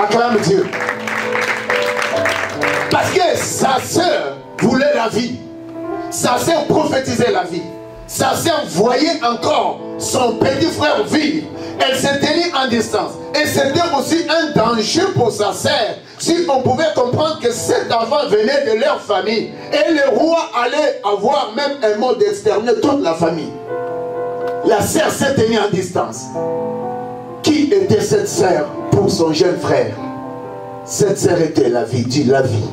Acclame Dieu. Parce que sa sœur voulait la vie. Sa sœur prophétisait la vie. Sa sœur voyait encore son petit frère vivre. Elle s'est tenue en distance. Et c'était aussi un danger pour sa sœur. Si on pouvait comprendre que cet enfant venait de leur famille. Et le roi allait avoir même un mot d'exterminer toute la famille. La sœur s'est tenue en distance. Qui était cette sœur pour son jeune frère? Cette sœur était la vie. Dis la vie.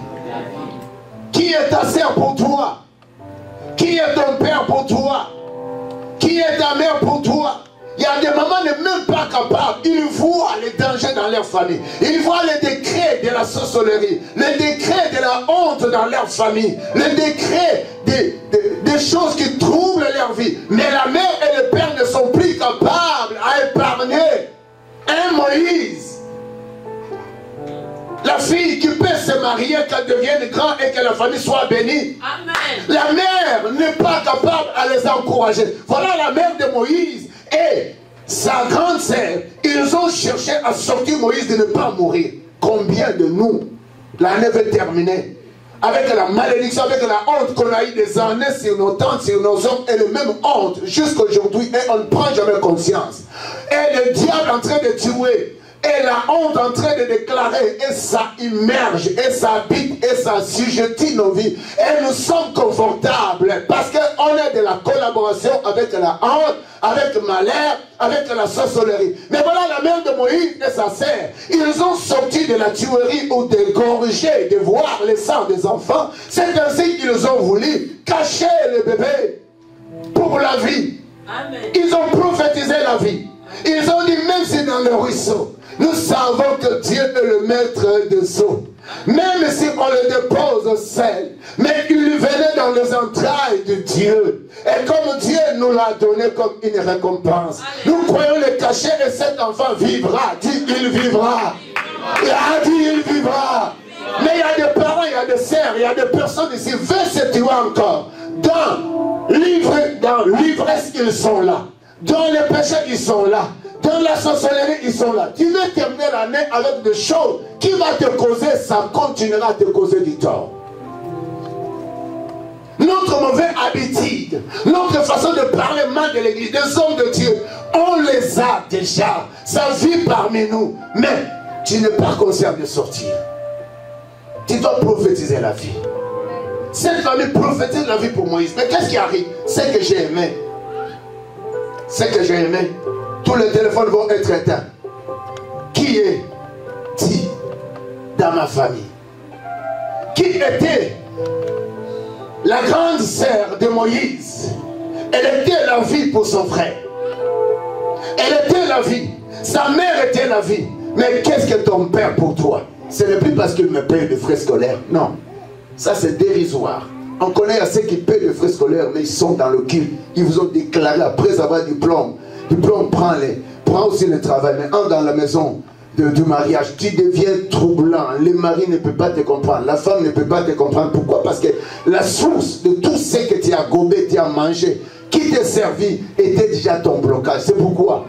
Qui est ta sœur pour toi? Qui est ton père pour toi? Qui est ta mère pour toi? Il y a des mamans ne même pas capables. Ils voient les dangers dans leur famille. Ils voient les décrets de la sorcellerie, les décrets de la honte dans leur famille, les décrets des choses qui troublent leur vie. Mais la mère et le père ne sont plus capables à épargner un Moïse. La fille qui peut se marier, qu'elle devienne grande et que la famille soit bénie. Amen. La mère n'est pas capable à les encourager. Voilà la mère de Moïse et sa grande sœur. Ils ont cherché à sortir Moïse de ne pas mourir. Combien de nous, l'année va terminer avec la malédiction, avec la honte qu'on a eu des années sur nos tantes, sur nos hommes, et le même honte jusqu'à aujourd'hui, et on ne prend jamais conscience. Et le diable en train de tuer. Et la honte en train de déclarer, et ça immerge, et ça habite, et ça assujettit nos vies. Et nous sommes confortables, parce qu'on est de la collaboration avec la honte, avec le malheur, avec la sorcellerie. Mais voilà la mère de Moïse et sa sœur. Ils ont sorti de la tuerie ou d'égorger, de voir le sang des enfants. C'est ainsi qu'ils ont voulu cacher le bébé pour la vie. Amen. Ils ont prophétisé la vie. Ils ont dit, même si dans le ruisseau, nous savons que Dieu est le maître des eaux. Même si on le dépose au sel, mais il venait dans les entrailles de Dieu. Et comme Dieu nous l'a donné comme une récompense, nous croyons le cacher et cet enfant vivra. Dit, il vivra. Il a dit, il vivra. Mais il y a des parents, il y a des sœurs, il y a des personnes ici, veulent se tuer encore. Dans l'ivresse, ils sont là. Dans les péchés, ils sont là. Dans la sorcellerie, ils sont là. Tu veux terminer l'année avec des choses qui vont te causer, ça continuera à te causer du tort. Notre mauvaise habitude, notre façon de parler mal de l'église, des hommes de Dieu, on les a déjà. Ça vit parmi nous. Mais tu n'es pas conscient de sortir. Tu dois prophétiser la vie. Cette famille prophétise la vie pour Moïse. Mais qu'est-ce qui arrive? C'est que j'ai aimé. C'est que j'ai aimé. Tous les téléphones vont être éteints. Qui est dit dans ma famille? Qui était la grande sœur de Moïse? Elle était la vie pour son frère. Elle était la vie. Sa mère était la vie. Mais qu'est-ce que ton père pour toi? Ce n'est plus parce qu'il me paye de frais scolaires. Non. Ça c'est dérisoire. On connaît à ceux qui paient de frais scolaires, mais ils sont dans le culte. Ils vous ont déclaré après avoir diplôme. Diplôme, prends aussi le travail, mais entre dans la maison du mariage, tu deviens troublant. Le mari ne peut pas te comprendre, la femme ne peut pas te comprendre. Pourquoi? Parce que la source de tout ce que tu as gobé, tu as mangé, qui t'a servi, était déjà ton blocage. C'est pourquoi,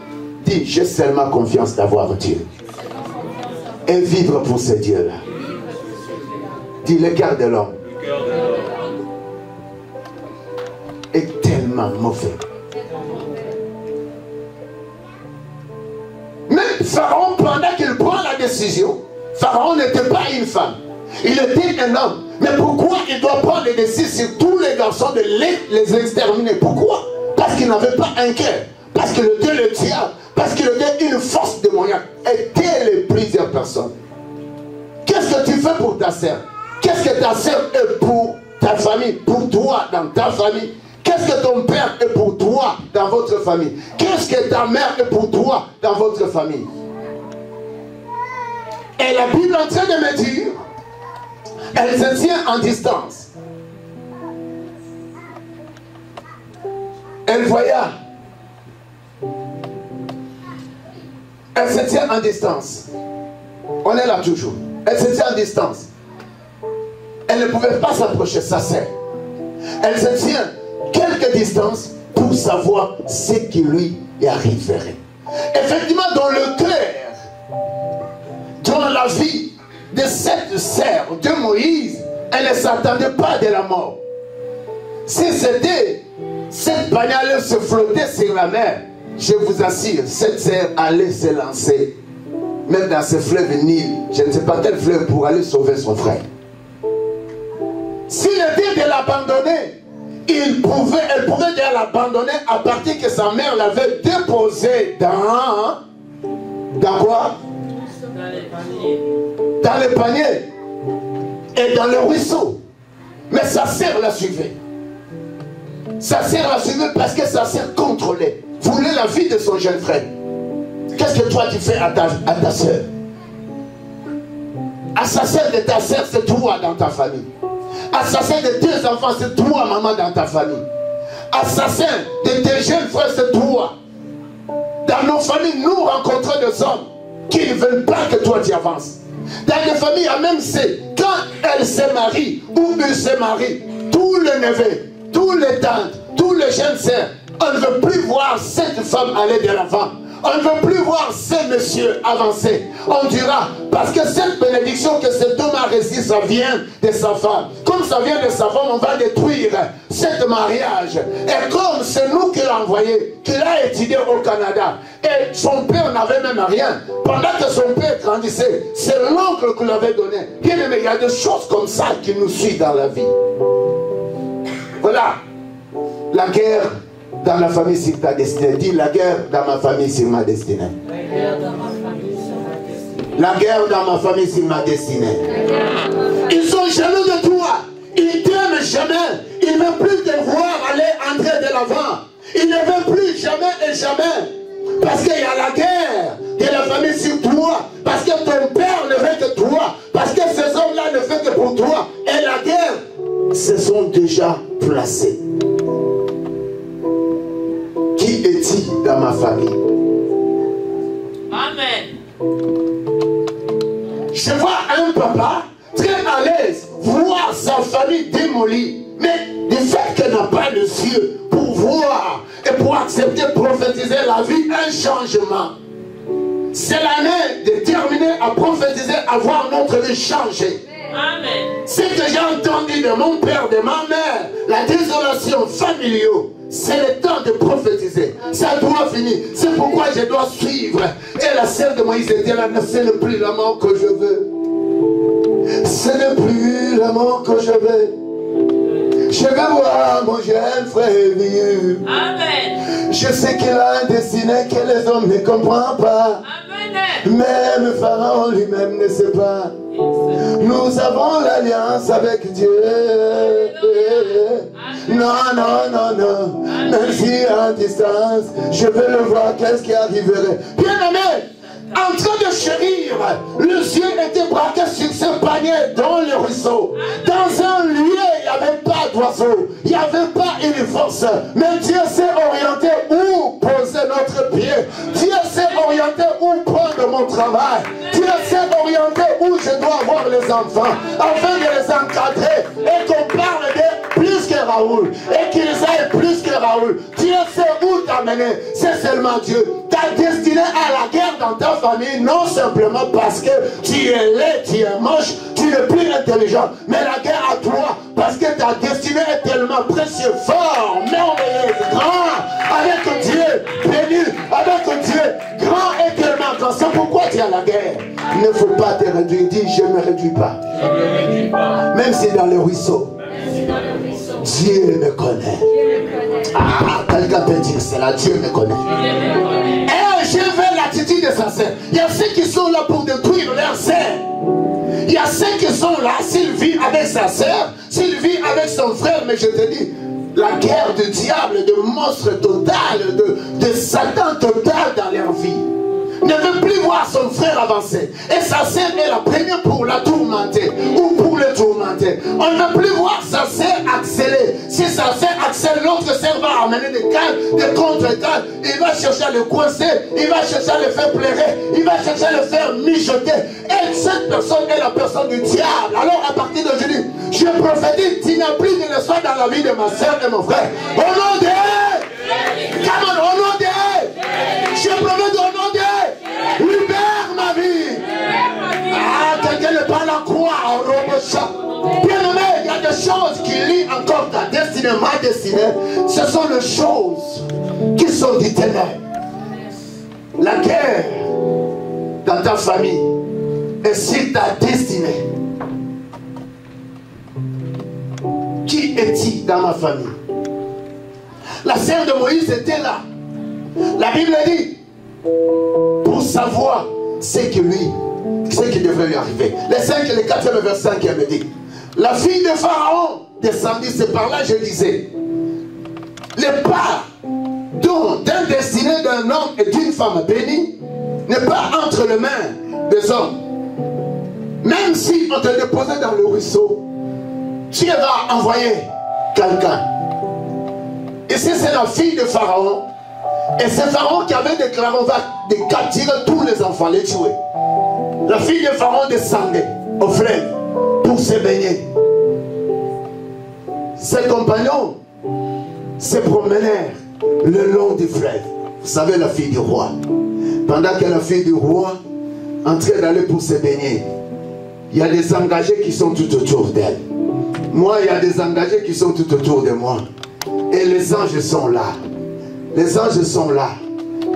dis, j'ai seulement confiance d'avoir Dieu. Et vivre pour ce Dieu-là. Dis, le cœur de l'homme est tellement mauvais. Même Pharaon, pendant qu'il prend la décision, Pharaon n'était pas une femme. Il était un homme. Mais pourquoi il doit prendre les décisions sur tous les garçons de les exterminer? Pourquoi? Parce qu'il n'avait pas un cœur. Parce qu'il était le diable. Parce qu'il était une force démoniaque. Et telle plusieurs personnes. Qu'est-ce que tu fais pour ta sœur? Qu'est-ce que ta sœur est pour ta famille? Pour toi, dans ta famille? Qu'est-ce que ton père est pour toi dans votre famille? Qu'est-ce que ta mère est pour toi dans votre famille? Et la Bible est en train de me dire, elle se tient en distance. Elle voya. Elle se tient en distance. On est là toujours. Elle se tient en distance. Elle ne pouvait pas s'approcher, sa sœur. Elle se tient quelques distances pour savoir ce qui lui arriverait. Effectivement, dans le cœur, dans la la vie de cette sœur de Moïse, elle ne s'attendait pas de la mort. Si c'était cette bagnole se flottait sur la mer, je vous assure, cette sœur allait se lancer, même dans ce fleuve Nil, je ne sais pas quel fleuve, pour aller sauver son frère. S'il était de l'abandonner, elle pouvait déjà l'abandonner à partir que sa mère l'avait déposé dans quoi? Dans les paniers. Dans les paniers et dans le ruisseau. Mais sa sœur la suivait. Sa sœur la suivait parce que sa sœur contrôlait, voulait la vie de son jeune frère. Qu'est-ce que toi tu fais à ta sœur? Assassin de ta sœur, c'est toi dans ta famille. Assassin de tes enfants, c'est toi, maman, dans ta famille. Assassin de tes jeunes frères, c'est toi. Dans nos familles, nous rencontrons des hommes qui ne veulent pas que toi tu avances. Dans les familles, il y a même quand elles se marient ou ils se marient, tous les neveux, tous les tantes, tous les jeunes sœurs, on ne veut plus voir cette femme aller de l'avant. On ne veut plus voir ces messieurs avancer. On dira, parce que cette bénédiction que cet homme a reçue, ça vient de sa femme. Comme ça vient de sa femme, on va détruire ce mariage. Et comme c'est nous qui l'avons envoyé, qu'il a étudié au Canada, et son père n'avait même rien, pendant que son père grandissait, c'est l'oncle qui l'avait donné. Bien aimé, il y a des choses comme ça qui nous suivent dans la vie. Voilà. La guerre dans la famille, c'est ta destinée. Dis, la guerre dans ma famille, c'est ma destinée. La guerre dans ma famille, c'est ma destinée. La guerre dans ma famille, c'est ma destinée. Ils sont jaloux de toi. Ils t'aiment jamais. Ils ne veulent plus te voir aller entrer de l'avant. Ils ne veulent plus jamais et jamais. Parce qu'il y a la guerre de la famille sur toi. Parce que ton père ne veut que toi. Parce que ces hommes-là ne font que pour toi. Et la guerre se sont déjà placés. Qui est-il dans ma famille? Amen. Je vois un papa très à l'aise voir sa famille démolie, mais du fait qu'elle n'a pas les yeux pour voir et pour accepter, prophétiser la vie, un changement. C'est l'année de terminer à prophétiser, à voir notre vie changer. Amen. Ce que j'ai entendu de mon père, de ma mère, la désolation familiale, c'est le temps de prophétiser. Ça doit finir. C'est pourquoi je dois suivre. Et la sœur de Moïse était là, ce n'est plus l'amour que je veux. Ce n'est plus l'amour que je veux. Je veux voir mon jeune frère vieux. Amen. Je sais qu'il a un destiné que les hommes ne comprennent pas. Amen. Même Pharaon lui-même ne sait pas. Nous avons l'alliance avec Dieu. Non, non, non, non. Même si à distance, je veux le voir, qu'est-ce qui arriverait. Bien aimé, en train de chérir, les yeux étaient braqués sur ce panier dans le ruisseau. Dans un lieu, il n'y avait pas d'oiseau, il n'y avait pas une force. Mais Dieu s'est orienté où poser notre pied. Dieu s'est orienté où prendre mon travail. Dieu s'est orienté où je dois avoir les enfants, afin de les encadrer et qu'on parle d'eux plus que Raoul et qu'ils aillent plus que Raoul. Dieu sait où t'amener, c'est seulement Dieu. Ta destinée à la guerre dans ta famille, non simplement parce que tu es laid, tu es moche, tu n'es plus intelligent, mais la guerre à toi parce que ta destinée est tellement précieuse, fort, merveilleuse, grand, avec Dieu, béni, avec Dieu, grand et tellement grand. C'est pourquoi tu as la guerre. Il ne faut pas te réduire. Dis, je ne me réduis pas. Je ne me réduis pas. Même si dans le ruisseau, Dieu me connaît. Ah, quelqu'un peut dire cela, Dieu me connaît. Et je veux l'attitude de sa sœur. Il y a ceux qui sont là pour détruire leur sœur. Il y a ceux qui sont là, s'il vit avec sa sœur, s'il vit avec son frère, mais je te dis, la guerre du diable, de monstre total, de Satan total dans leur vie. Ne veut plus voir son frère avancer. Et sa sœur est la première pour la tourmenter ou pour le tourmenter. On ne veut plus voir sa sœur accélérer. Si sa sœur accélère, l'autre sœur va amener des calmes, des contre-calmes. Il va chercher à le coincer, il va chercher à le faire pleurer, il va chercher à le faire mijoter. Et cette personne est la personne du diable. Alors à partir d'aujourd'hui, je prophétise, tu n'as plus de leçon dans la vie de ma sœur et mon frère. Au nom de Come on, au nom de je promets au nom de libère ma vie. choses qui lient encore ta destinée, ma destinée, ce sont les choses qui sont des ténèbres. La guerre dans ta famille et sur ta destinée. Qui est-il dans ma famille? La sœur de Moïse était là. La Bible dit, pour savoir ce qui devrait lui arriver. Les 5 et les 4e verset 5 me dit, la fille de Pharaon descendit, c'est par là je disais, les pas d'un destiné d'un homme et d'une femme bénie n'est pas entre les mains des hommes. Même si on te déposait dans le ruisseau, tu vas envoyer quelqu'un. Et c'est la fille de Pharaon. Et c'est Pharaon qui avait déclaré, on va capturer tous les enfants, les tuer. La fille de Pharaon descendait au fleuve pour se baigner. Ses compagnons se promenèrent le long du fleuve. Vous savez, la fille du roi. Pendant que la fille du roi en train d'aller pour se baigner, il y a des engagés qui sont tout autour d'elle. Moi, il y a des engagés qui sont tout autour de moi. Et les anges sont là. Les anges sont là.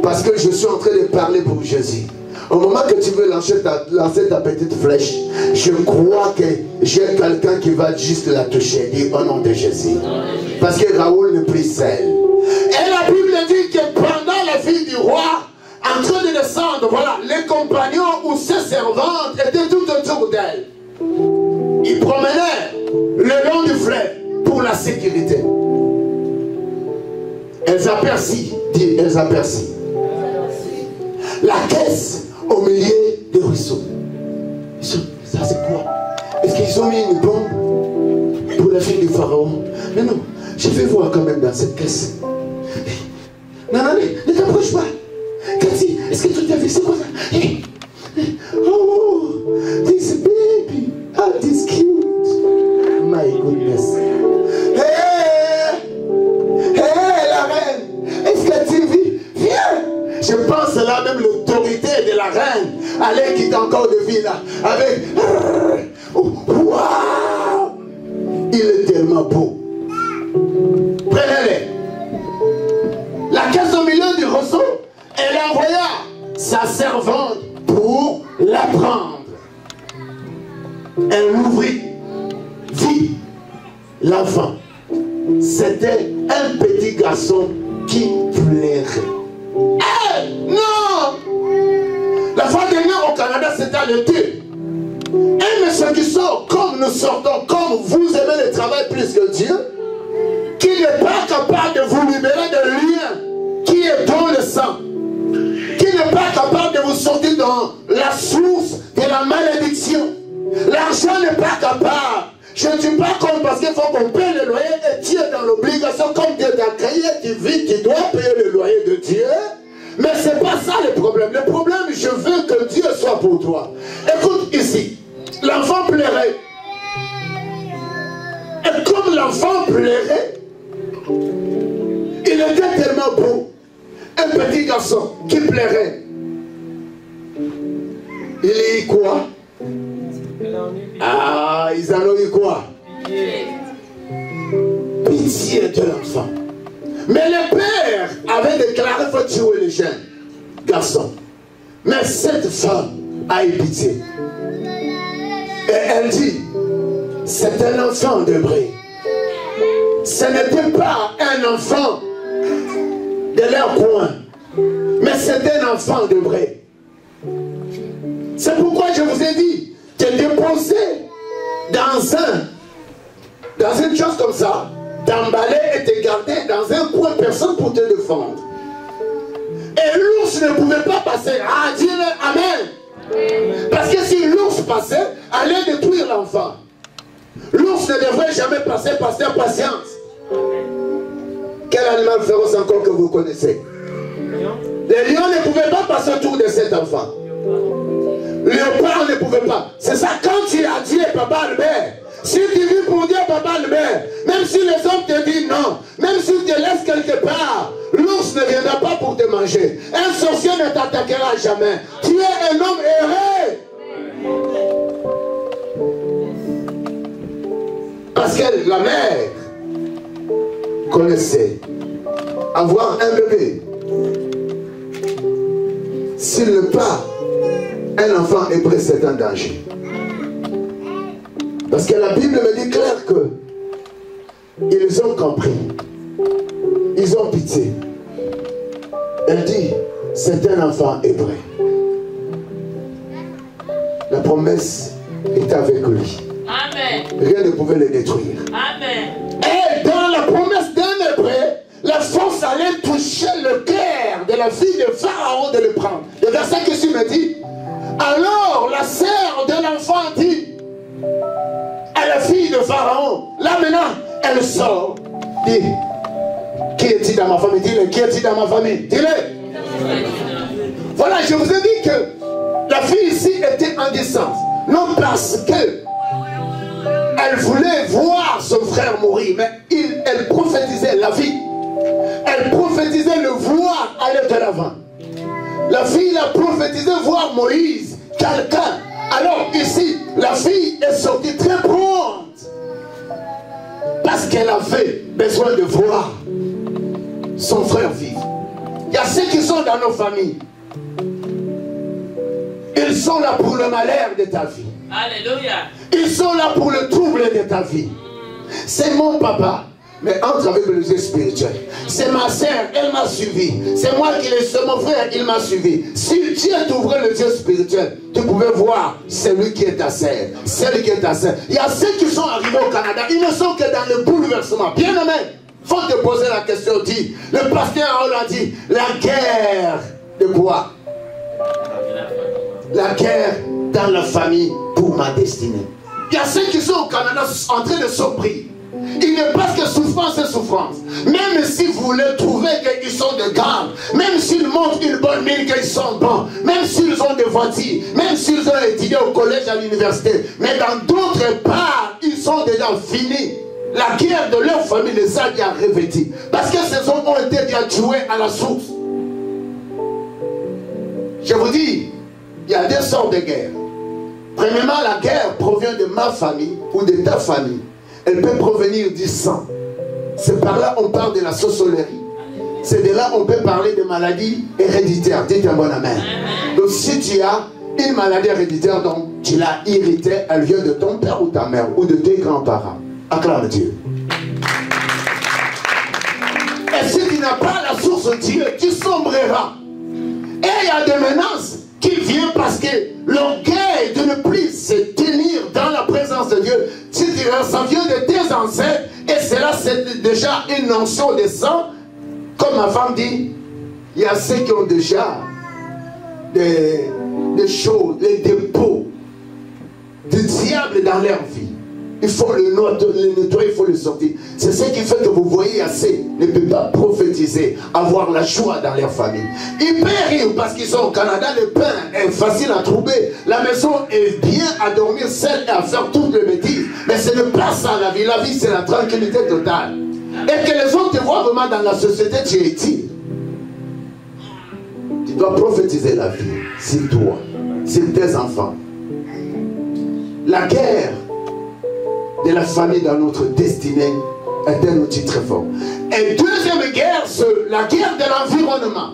Parce que je suis en train de parler pour Jésus. Au moment que tu veux lancer ta petite flèche, je crois que j'ai quelqu'un qui va juste la toucher. Dis au nom de Jésus. Parce que Raoul ne prie seul. Et la Bible dit que pendant la fille du roi, en train de descendre, voilà, les compagnons ou ses servantes étaient tout autour d'elle. Ils promenaient le long du fleuve pour la sécurité. Elles aperçurent, dit, elles aperçurent la caisse au milieu des ruisseaux. Ça c'est quoi? Est-ce qu'ils ont mis une bombe pour la fille du pharaon? Mais non, je vais voir quand même dans cette caisse. Non, ne t'approche pas. Cathy, est-ce que tu as vu? C'est quoi ça? Oh, this baby, oh, this cute. My goodness. Hey, la reine, est-ce que tu vis? Viens. Je pense là même l'autorité de la reine. Allez, quitte encore de vie là. Avec. Waouh! Il est tellement beau. Prenez-les. La caisse au milieu du roseau, elle envoya sa servante pour la prendre. Elle l'ouvrit, vit l'enfant. C'était un petit garçon qui pleurait. Non! La fois dernière au Canada, c'était le Dieu. Un monsieur qui sort comme nous sortons, comme vous aimez le travail plus que Dieu, qui n'est pas capable de vous libérer de lien qui est dans le sang, qui n'est pas capable de vous sortir dans la source de la malédiction. L'argent n'est pas capable. Je ne dis pas comme parce qu'il faut qu'on paye le loyer et tu es dans l'obligation comme Dieu t'a créé, tu vis, tu dois payer le loyer de Dieu. Mais ce n'est pas ça le problème. Le problème, je veux que Dieu soit pour toi. Écoute ici, l'enfant pleurait. Et comme l'enfant pleurait, il était tellement beau. Un petit garçon qui pleurait. Il y a quoi? Ah, ils en ont eu quoi? Pitié de l'enfant. Mais le père avait déclaré qu'il faut tuer les jeunes garçons. Mais cette femme a eu pitié. Et elle dit, c'est un enfant de bris. Ce n'était pas un enfant de leur coin, mais c'est un enfant de bris. C'est pourquoi je vous ai dit, te déposer dans une chose comme ça, t'emballer et te garder dans un coin, personne pour te défendre. Et l'ours ne pouvait pas passer. Ah, dis-le, amen. Parce que si l'ours passait, allait détruire l'enfant. L'ours ne devrait jamais passer, pasteur, patience. Quel animal féroce encore que vous connaissez? Les lions ne pouvaient pas passer autour de cet enfant. Le léopard ne pouvait pas. C'est ça, quand tu as dit Papa Albert, si tu vis pour dire Papa Albert, même si les hommes te disent non, même si tu te laisses quelque part, l'ours ne viendra pas pour te manger. Un sorcier ne t'attaquera jamais. Tu es un homme erré. Parce que la mère connaissait avoir un bébé. S'il ne pas un enfant hébreu, c'est un danger. Parce que la Bible me dit clair que ils ont compris. Ils ont pitié. Elle dit, c'est un enfant hébreu. La promesse est avec lui. Amen. Rien ne pouvait le détruire. Amen. Et dans la promesse d'un hébreu, la force allait toucher le cœur de la fille de Pharaon de le prendre. Le verset que tu me dis, alors la sœur de l'enfant dit à la fille de Pharaon, là maintenant, elle sort, dit, qui est-il dans ma famille? Dis-le, qui est-il dans ma famille? Dis-le. Voilà, je vous ai dit que la fille ici était en distance. Non parce que elle voulait voir son frère mourir, mais elle prophétisait la vie. Elle prophétisait le voir aller de l'avant. La fille a prophétisé voir Moïse, quelqu'un. Alors ici, la fille est sortie très prompte. Parce qu'elle avait besoin de voir son frère vivre. Il y a ceux qui sont dans nos familles. Ils sont là pour le malheur de ta vie. Alléluia. Ils sont là pour le trouble de ta vie. C'est mon papa, mais entre avec le Dieu spirituel. C'est ma sœur, elle m'a suivi. C'est moi qui l'ai, c'est mon frère, il m'a suivi. Si Dieu t'ouvrait le Dieu spirituel, tu pouvais voir celui qui est ta sœur, celle qui est ta sœur. Il y a ceux qui sont arrivés au Canada, ils ne sont que dans le bouleversement. Bien aimé, il faut te poser la question, dit, le pasteur on l'a dit, la guerre de quoi? La guerre dans la famille pour ma destinée. Il y a ceux qui sont au Canada en train de s'offrir. Il n'est pas que souffrance et souffrance. Même si vous voulez trouver qu'ils sont de garde, même s'ils montrent une bonne mine qu'ils sont bons, même s'ils ont des voitures, même s'ils ont étudié au collège, à l'université, mais dans d'autres parts, ils sont déjà finis. La guerre de leur famille les a déjà revêtis. Parce que ces hommes ont été déjà tués à la source. Je vous dis, il y a deux sortes de guerres. Premièrement, la guerre provient de ma famille ou de ta famille. Elle peut provenir du sang. C'est par là on parle de la sorcellerie. C'est de là on peut parler de maladies héréditaires. Dites un bon amen. Donc si tu as une maladie héréditaire dont tu l'as héritée, elle vient de ton père ou ta mère ou de tes grands-parents. Acclame Dieu. Et si tu n'as pas la source de Dieu, tu sombreras. Et il y a des menaces qui viennent parce que l'orgueil de ne plus se tenir dans la présence de Dieu, ça vient de tes ancêtres, et cela c'est déjà une notion de sang. Comme ma femme dit, il y a ceux qui ont déjà des choses, des dépôts du diable dans leur vie. Il faut le nettoyer, il faut le sortir. C'est ce qui fait que vous voyez assez ne peut pas prophétiser, avoir la joie dans leur famille. Ils peuvent rire parce qu'ils sont au Canada, le pain est facile à trouver. La maison est bien à dormir seule et à faire toutes les bêtises. Mais ce n'est pas ça la vie. La vie c'est la tranquillité totale. Et que les autres te voient vraiment dans la société, tu es utile. Tu dois prophétiser la vie sur toi, sur tes enfants. La guerre de la famille dans notre destinée est un outil très fort. Et deuxième guerre, c'est la guerre de l'environnement.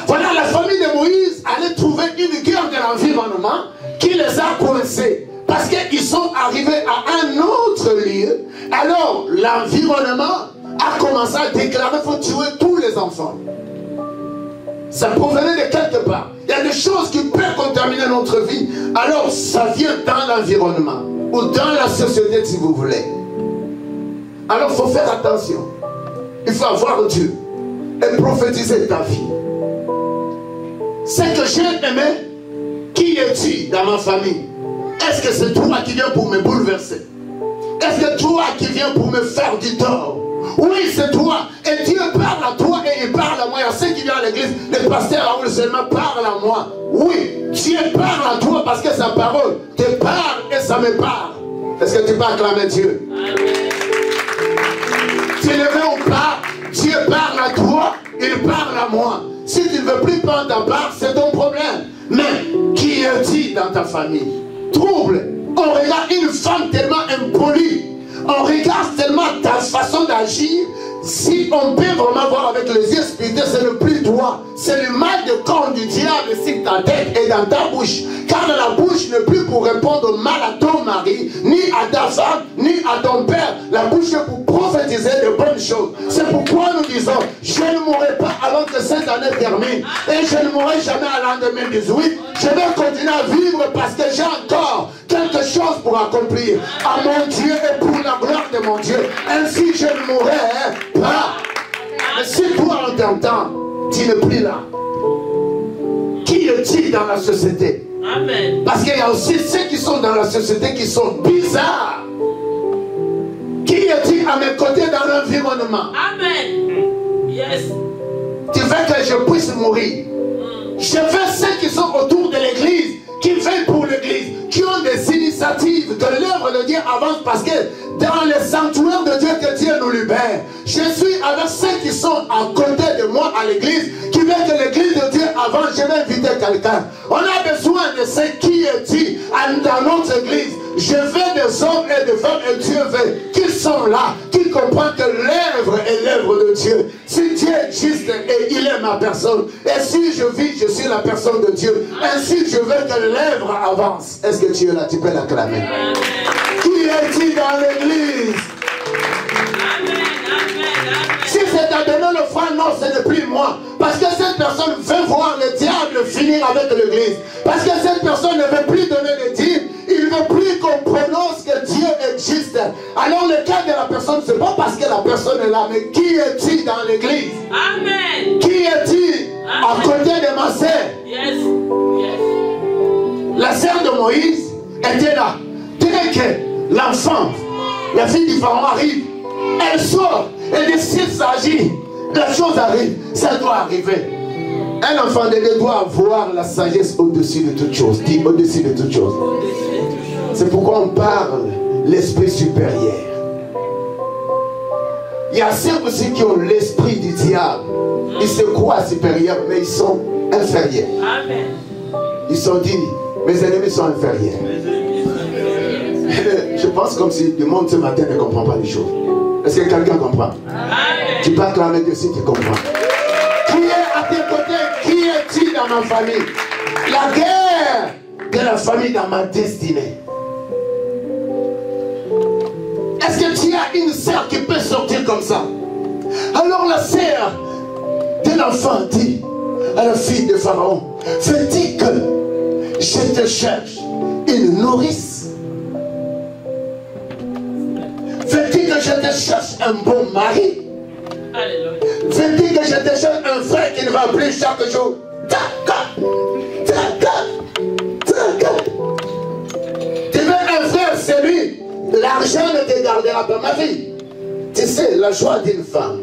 Voilà, la famille de Moïse allait trouver une guerre de l'environnement qui les a coincés. Parce qu'ils sont arrivés à un autre lieu. Alors, l'environnement a commencé à déclarer qu'il faut tuer tous les enfants. Ça provenait de quelque part. Il y a des choses qui peuvent contaminer notre vie. Alors, ça vient dans l'environnement. Ou dans la société si vous voulez. Alors il faut faire attention. Il faut avoir Dieu et prophétiser ta vie. C'est que j'ai aimé. Qui es-tu dans ma famille? Est-ce que c'est toi qui viens pour me bouleverser? Est-ce que toi qui viens pour me faire du tort? Oui, c'est toi. Et Dieu parle à toi et il parle à moi. Il y a ceux qui viennent à l'église, le pasteur seulement parle à moi. Oui, Dieu parle à toi parce que sa parole te parle et ça me parle. Est-ce que tu peux acclamer Dieu? Tu le veux ou pas, Dieu parle à toi, il parle à moi. Si tu ne veux plus prendre ta part, c'est ton problème. Mais qui est-il dans ta famille? Trouble On regarde une femme tellement impolie. On regarde tellement ta façon d'agir. Si on peut vraiment voir avec les yeux spirituels, ce n'est plus toi. C'est le mal de corps du diable sur ta tête et dans ta bouche. Car la bouche n'est plus pour répondre mal à ton mari, ni à ta femme, ni à ton père. La bouche est pour prophétiser de bonnes choses. C'est pourquoi nous disons, je ne mourrai pas avant que cette année termine. Et je ne mourrai jamais à l'an 2018. Je vais continuer à vivre parce que j'ai encore quelque chose pour accomplir à mon Dieu et pour la gloire de mon Dieu. Ainsi je ne mourrai pas. Mais si toi en t'entends, tu n'es plus là. Qui est-il dans la société? Amen. Parce qu'il y a aussi ceux qui sont dans la société qui sont bizarres. Qui est-il à mes côtés dans l'environnement? Amen. Yes. Tu veux que je puisse mourir? Je veux ceux qui sont autour de l'église, qui veillent pour l'église, qui ont des initiatives, que l'œuvre de Dieu avance, parce que dans le sanctuaire de Dieu que Dieu nous libère, je suis avec ceux qui sont à côté de moi à l'église, qui veulent que l'église de Dieu avance. Je vais inviter quelqu'un. On a besoin de ceux qui est dans notre église. Je veux des hommes et des femmes, et Dieu veut qu'ils sont là, qu'ils comprennent que l'œuvre est l'œuvre de Dieu. Si Dieu existe et il est ma personne, et si je vis, je suis la personne de Dieu. Ainsi, je veux que l'œuvre avance. Est-ce que tu es là? Tu peux l'acclamer. Qui est-il dans l'église? Si c'est à donner le foi, non, ce n'est plus moi. Parce que cette personne veut voir le diable finir avec l'église. Parce que cette personne ne veut plus donner le dîme. Il ne veut plus qu'on prononce que Dieu existe. Alors le cas de la personne, ce n'est pas parce que la personne est là, mais qui est-il dans l'église? Amen. Qui est-il à côté de ma sœur? Yes. Yes. La sœur de Moïse était là. Dès que l'enfant, la fille du pharaon arrive, elle sort, elle décide d'agir. La chose arrive, ça doit arriver. Un enfant de Dieu doit avoir la sagesse au-dessus de toute chose. Dit au-dessus de toute chose. C'est pourquoi on parle l'esprit supérieur. Il y a ceux aussi qui ont l'esprit du diable. Ils se croient supérieurs, mais ils sont inférieurs. Amen. Ils sont dit, mes ennemis sont inférieurs. Je pense comme si le monde ce matin ne comprend pas les choses. Est-ce que quelqu'un comprend? Amen. Tu peux acclamer Dieu si tu comprends. Qui est à tes côtés? Qui est-il dans ma famille? La guerre de la famille dans ma destinée. Est-ce que tu as une sœur qui peut sortir comme ça? Alors la sœur de l'enfant dit à la fille de Pharaon, veux-tu que je te cherche une nourrice? Veux-tu que je te cherche un bon mari? Alléluia. Veux-tu que je te cherche un frère qui ne va plus chaque jour? Tu veux un frère, c'est lui. L'argent ne te gardera pas, ma fille. Tu sais, la joie d'une femme,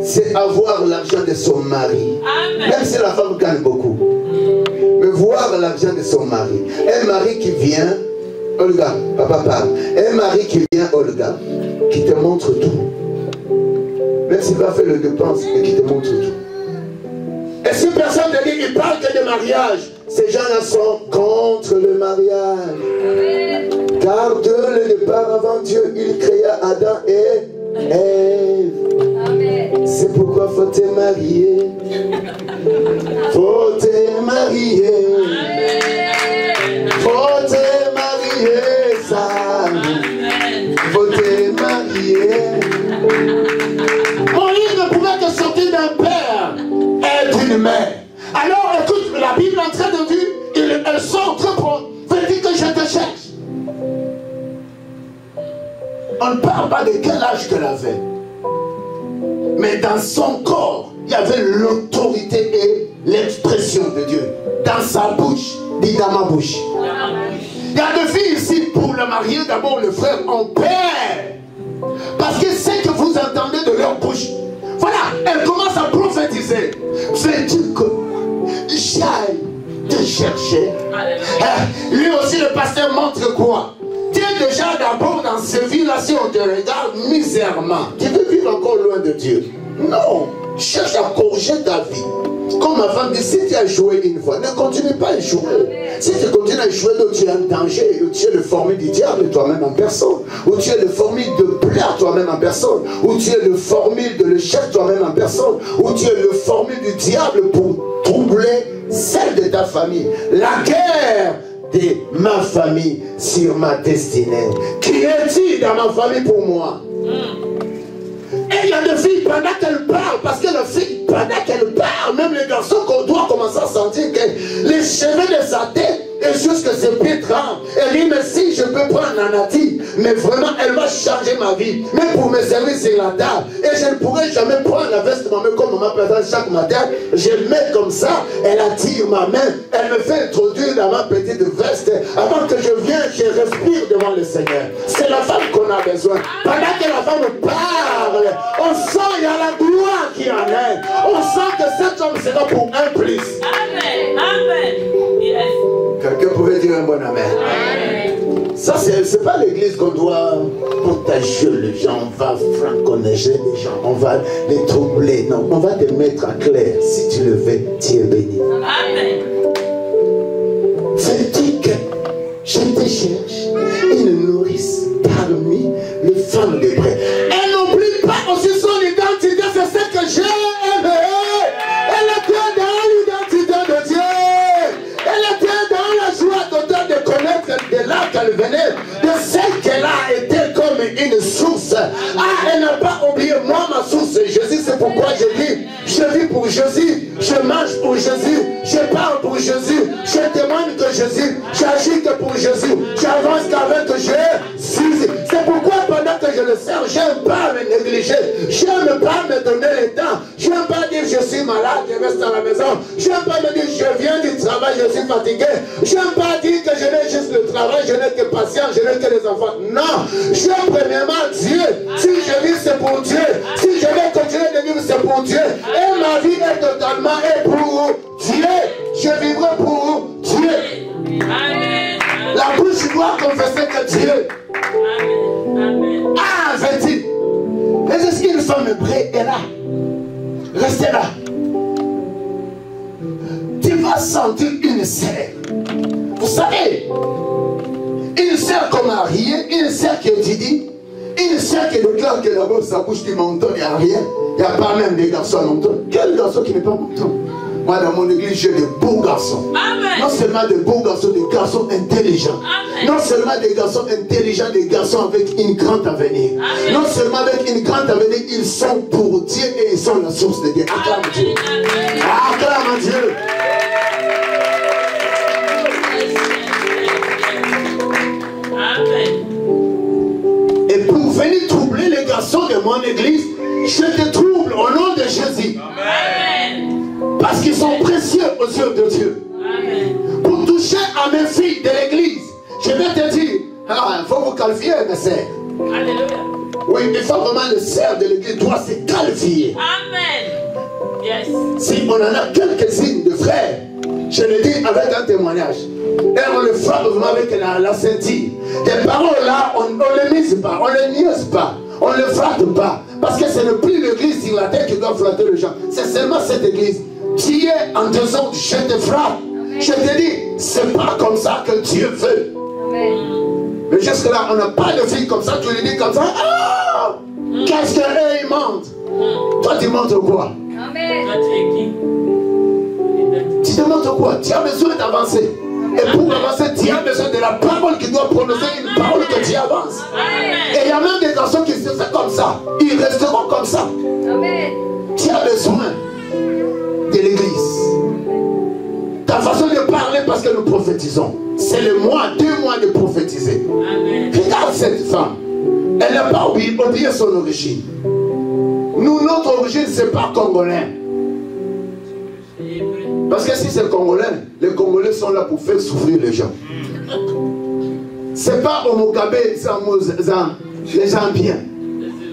c'est avoir l'argent de son mari. Amen. Même si la femme gagne beaucoup. Mais voir l'argent de son mari. Un mari qui vient, Olga, papa parle. Un mari qui vient, Olga, qui te montre tout. Même s'il va faire le dépense, mais qui te montre tout. Et si personne ne dit, il parle que de mariage, ces gens-là sont contre le mariage. Car de le départ avant Dieu, il créa Adam et Ève. C'est pourquoi faut te marier. Faut te marier. Faut te marier, ça. Faut te marier. Moïse ne pouvait que sortir d'un père et d'une mère. Alors écoute, la Bible est en train de dire, elle sort très proche. Veux-tu que je te cherche? On ne parle pas de quel âge qu'elle avait. Mais dans son corps, il y avait l'autorité et l'expression de Dieu. Dans sa bouche, dit dans ma bouche. Il y a des filles ici, pour le marier, d'abord le frère en père. Parce que ce que vous entendez de leur bouche, voilà, elle commence à prophétiser. Veux-tu que j'aille te chercher? Lui aussi, le pasteur montre quoi? Tu es déjà d'abord dans ce vie-là, si on te regarde misèrement. Tu veux vivre encore loin de Dieu? Non. Cherche à corriger ta vie. Comme ma femme dit, si tu as échoué une fois, ne continue pas à échouer. Si tu continues tu as échoué, donc tu es en danger, ou tu es le formule du diable toi-même en personne, ou tu es le formule de plaire toi-même en personne, ou tu es le formule de l'échec toi-même en personne, ou tu es le formule du diable pour troubler celle de ta famille. La guerre de ma famille sur ma destinée. Qui est-il dans ma famille pour moi? Et il y a des filles, pendant qu'elles parlent, parce que la fille, pendant qu'elle parle, même les garçons, qu'on doit commencer à sentir que les cheveux de sa tête et jusque ses pieds tremblent. Elle dit, mais si je peux prendre Anati, mais vraiment, elle va changer ma vie. Mais pour me servir sur la table. Et je ne pourrai jamais prendre la veste de ma main comme maman présente chaque matin. Je le mets comme ça, elle attire ma main, elle me fait introduire dans ma petite veste. Avant que je vienne, je respire devant le Seigneur. C'est la femme qu'on a besoin. Pendant que la femme parle, on sent il y a la gloire qui en est. On sent que cet homme sera pour un plus. Amen. Amen. Yes. Quelqu'un pouvait dire un bon amen. Amen. Ça, c'est pas l'église qu'on doit protéger les gens, on va franconnager les gens, on va les troubler. Non, on va te mettre en clair. Si tu le veux, tu es béni. Amen. Veux-tu que je te cherche une nourrice parmi les femmes de près? Elle n'oublie pas aussi son identité, c'est ce que j'ai aimé. Elle était dans l'identité de Dieu. Elle était dans la joie d'autant de connaître de là qu'elle venait, de ce qu'elle a été comme une source. Ah, elle n'a pas oublié, moi, ma source, Jésus. C'est pourquoi je dis, je vis pour Jésus, je mange pour Jésus, je parle pour Jésus, je demande que Jésus, j'agis que pour Jésus, j'avance qu'avec Jésus. C'est pourquoi pendant que je le sers, je n'aime pas me négliger, je n'aime pas me donner le temps, je n'aime pas dire je suis malade, je reste à la maison, je n'aime pas me dire je viens du travail, je suis fatigué, je n'aime pas dire que je n'ai juste le travail, je n'ai que patience, je n'ai que les enfants. Non, j'aime premièrement Dieu. Si je vis, c'est pour Dieu. Si je vais continuer de vivre, c'est pour Dieu. Et ma vie est totalement pour Dieu. Je vivrai pour Dieu. Amen. La bouche doit confesser que Dieu. Amen. Ah, veux-tu? Est-ce qu'une femme vraie est là? Restez là. Tu vas sentir une sœur. Vous savez, une sœur qu'on a mariée, une sœur qui étudie, une sœur qui déclare que là-bas sa bouche du menton, il n'y a rien. Il n'y a pas même des garçons à menton. Quel garçon qui n'est pas menton? Moi, dans mon église, j'ai des beaux garçons. Amen. Non seulement des beaux garçons, des garçons intelligents. Amen. Non seulement des garçons intelligents, des garçons avec une grande avenir. Amen. Non seulement avec une grande avenir, ils sont pour Dieu et ils sont la source de Dieu. Acclame Dieu. Amen. Acclame Dieu. Amen. Et pour venir troubler les garçons de mon église, je te trouble au nom de Jésus. Amen. Parce qu'ils sont précieux aux yeux de Dieu. Amen. Pour toucher à mes filles de l'église, je vais te dire, il faut vous qualifier, mes sœurs. Alléluia. Oui, il faut vraiment le sœur de l'église doit se qualifier. Amen. Yes. Si on en a quelques-unes de frères, je le dis avec un témoignage. Et on le frappe vraiment avec la ceinture. Des paroles là, on ne les mise pas, on ne les niaise pas, on ne les flatte pas. Parce que ce n'est plus l'église sur la tête qui doit flatter les gens. C'est seulement cette église. Tu es en dessous, je te frappe. Je te dis, c'est pas comme ça que Dieu veut. Amen. Mais jusque-là, on n'a pas de fille comme ça, tu lui dis comme ça. Ah, qu'est-ce qu'eux ils mentent? Toi, tu montres quoi? Amen. Toi, tu es qui? Tu te montres quoi? Tu as besoin d'avancer. Et pour avancer, tu as besoin de la parole qui doit prononcer une parole que tu avances. Et il y a même des garçons qui se font comme ça. Ils resteront comme ça. Amen. Tu as besoin de l'église. Ta façon de parler parce que nous prophétisons. C'est le mois, 2 mois de prophétiser. Amen. Regarde cette femme. Elle n'a pas oublié son origine. Nous, notre origine, ce n'est pas congolais. Parce que si c'est congolais, les Congolais sont là pour faire souffrir les gens. Ce n'est pas au Mugabe, les gens bien.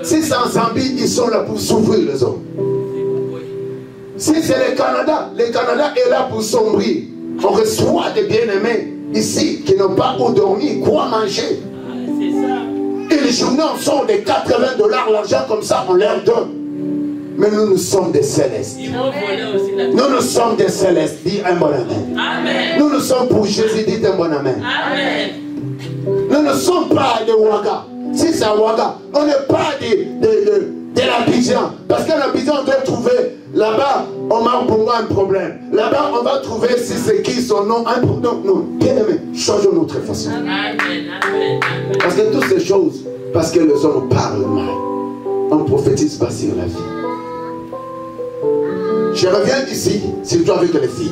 Si c'est en Zambie, ils sont là pour souffrir les hommes. Si c'est le Canada est là pour sombrir. On reçoit des bien-aimés ici qui n'ont pas où dormir, quoi manger. C'est ça. Et les journées, on sort des $80 l'argent comme ça, on leur donne. Mais nous sommes des célestes. Nous sommes des célestes. Dis un bon amen. Amen. Nous sommes pour Jésus. Dis un bon amen. Amen. Nous ne sommes pas des Ouaga. Si c'est un Ouaga, on n'est pas de l'Abidjan. Parce que l'Abidjan, on doit trouver là-bas, on va pour un problème. Là-bas, on va trouver si c'est qui son nom. Un problème. Non, bien aimé, changeons notre façon. Amen. Amen. Parce que toutes ces choses, parce que les hommes parlent mal, on ne prophétise pas sur la vie. Je reviens ici, surtout avec les filles.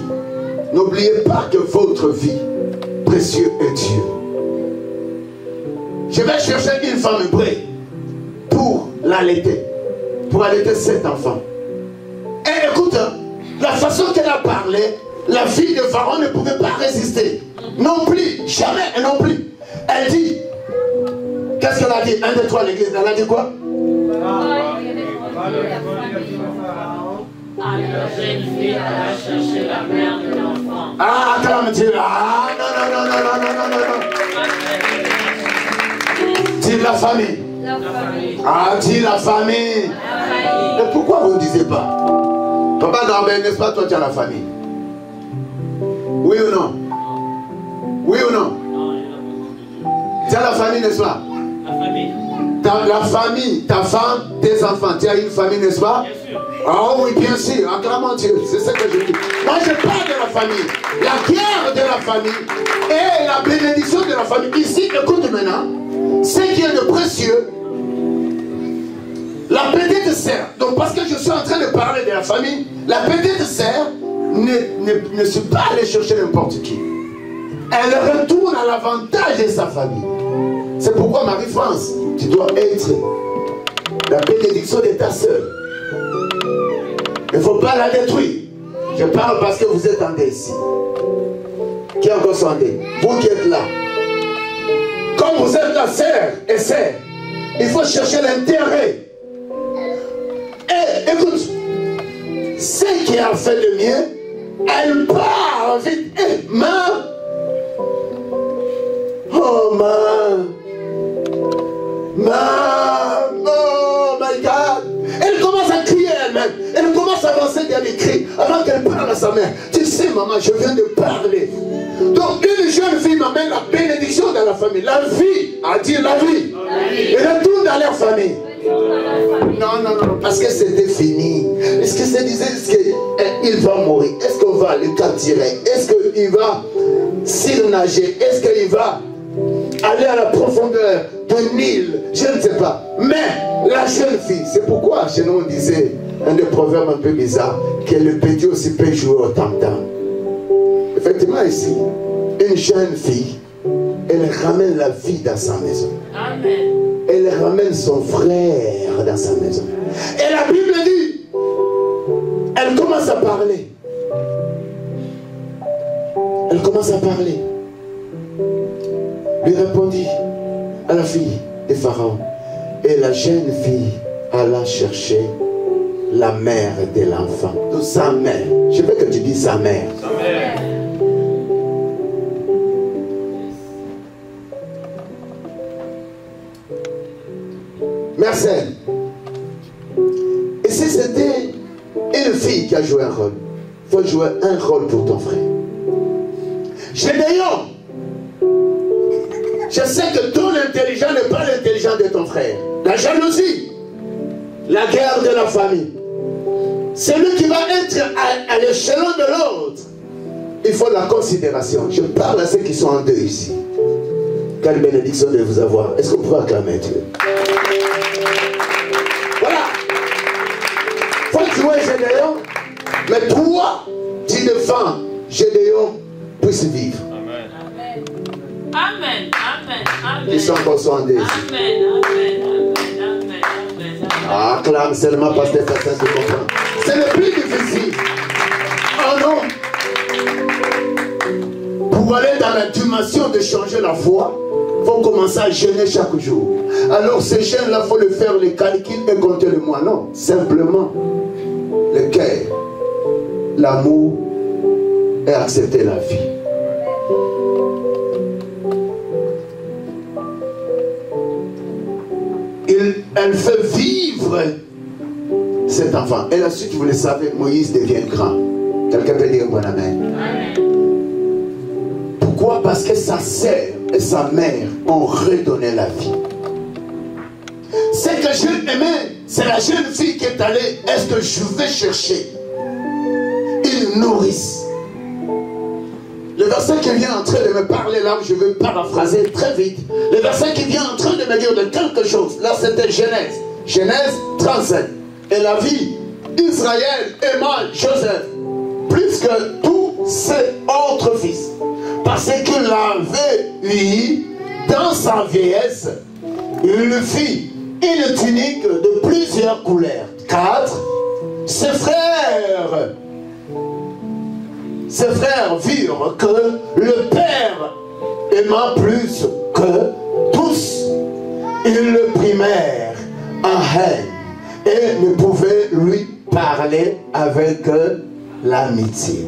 N'oubliez pas que votre vie, précieux est Dieu. Je vais chercher une femme hébreu pour l'allaiter, pour allaiter 7 enfants. Et écoute, la façon qu'elle a parlé, la fille de Pharaon ne pouvait pas résister. Non plus, jamais, et non plus. Elle dit, qu'est-ce qu'elle a dit? 1, 2, 3, l'église, elle a dit quoi? La jeune fille va chercher la mère de l'enfant. Ah, attends, dis, ah, non. Dis la famille. Ah, dis la famille. Mais pourquoi vous ne disiez pas? Papa Gambé, n'est-ce pas, toi tu as la famille? Oui ou non? Oui ou non? Tu as la famille, n'est-ce pas? La famille. La famille, ta femme, tes enfants, tu as une famille, n'est-ce pas? Bien sûr. Ah oui, bien sûr, acclamons Dieu, c'est ce que je dis. Moi je parle de la famille, la guerre de la famille et la bénédiction de la famille. Ici, écoute maintenant, ce qui est de précieux, la petite sœur, donc parce que je suis en train de parler de la famille, la petite sœur ne se pas aller chercher n'importe qui. Elle retourne à l'avantage de sa famille. C'est pourquoi Marie-France, tu dois être la bénédiction de ta sœur. Il ne faut pas la détruire. Je parle parce que vous êtes en dé ici. Qui est encore en dé? Vous qui êtes là. Comme vous êtes la sœur et sœur, il faut chercher l'intérêt. Et écoute, ce qui a fait le mien, elle part vite. Eh, oh oh my God. Elle commence à crier elle-même. Elle commence à avancer dans les cris avant qu'elle parle à sa mère. Tu sais maman, je viens de parler. Donc une jeune fille m'amène la bénédiction dans la famille. La vie a dit la vie. Et retourne dans leur famille. Non, parce que c'était fini. Est-ce que ça disait, est-ce qu'il va mourir? Est-ce qu'on va le capturer? Est-ce qu'il va surnager? Est-ce qu'il va aller à la profondeur du Nil? Je ne sais pas. Mais la jeune fille, c'est pourquoi chez nous on disait un des proverbes un peu bizarre, que le petit aussi peut jouer au tam-tam. Effectivement ici, une jeune fille, elle ramène la vie dans sa maison. Amen. Elle ramène son frère dans sa maison. Et la Bible dit, elle commence à parler. Elle commence à parler. Lui répondit à la fille de Pharaon. Et la jeune fille alla chercher la mère de l'enfant. Donc sa mère. Je veux que tu dises sa mère. Sa mère. Merci. Et si c'était une fille qui a joué un rôle, il faut jouer un rôle pour ton frère. Gédéon, je sais que ton intelligent n'est pas l'intelligent de ton frère. La jalousie, la guerre de la famille. Celui qui va être à l'échelon de l'autre, il faut la considération. Je parle à ceux qui sont en deux ici. Quelle bénédiction de vous avoir. Est-ce qu'on peut acclamer Dieu? Voilà. Il faut jouer Gédéon, mais toi, tu défends Gédéon puisse vivre. Amen. Amen. Ils sont conscients ici. Amen. Acclame seulement parce que ça se comprend. C'est le plus difficile. Oh non. Pour aller dans la dimension de changer la foi, il faut commencer à jeûner chaque jour. Alors ces jeûnes-là, il faut le faire les calculs et compter le mois. Non, simplement le cœur, l'amour et accepter la vie. Elle fait vivre cet enfant. Et la suite, vous le savez, Moïse devient grand. Quelqu'un peut dire un bon amen. Amen. Pourquoi? Parce que sa sœur et sa mère ont redonné la vie. Ce que j'ai aimé, c'est la jeune fille qui est allée. Est-ce que je vais chercher une nourrice? Le verset qui vient en train de me parler là, je vais paraphraser très vite. Le verset qui vient en train de me dire de quelque chose. Là, c'était Genèse. Genèse 37. Et la vie d'Israël aima Joseph plus que tous ses autres fils. Parce qu'il avait eu, dans sa vieillesse, il lui fit une tunique de plusieurs couleurs. 4. Ses frères virent que le père aima plus que tous. Ils le primèrent en haine et ne pouvaient lui parler avec l'amitié.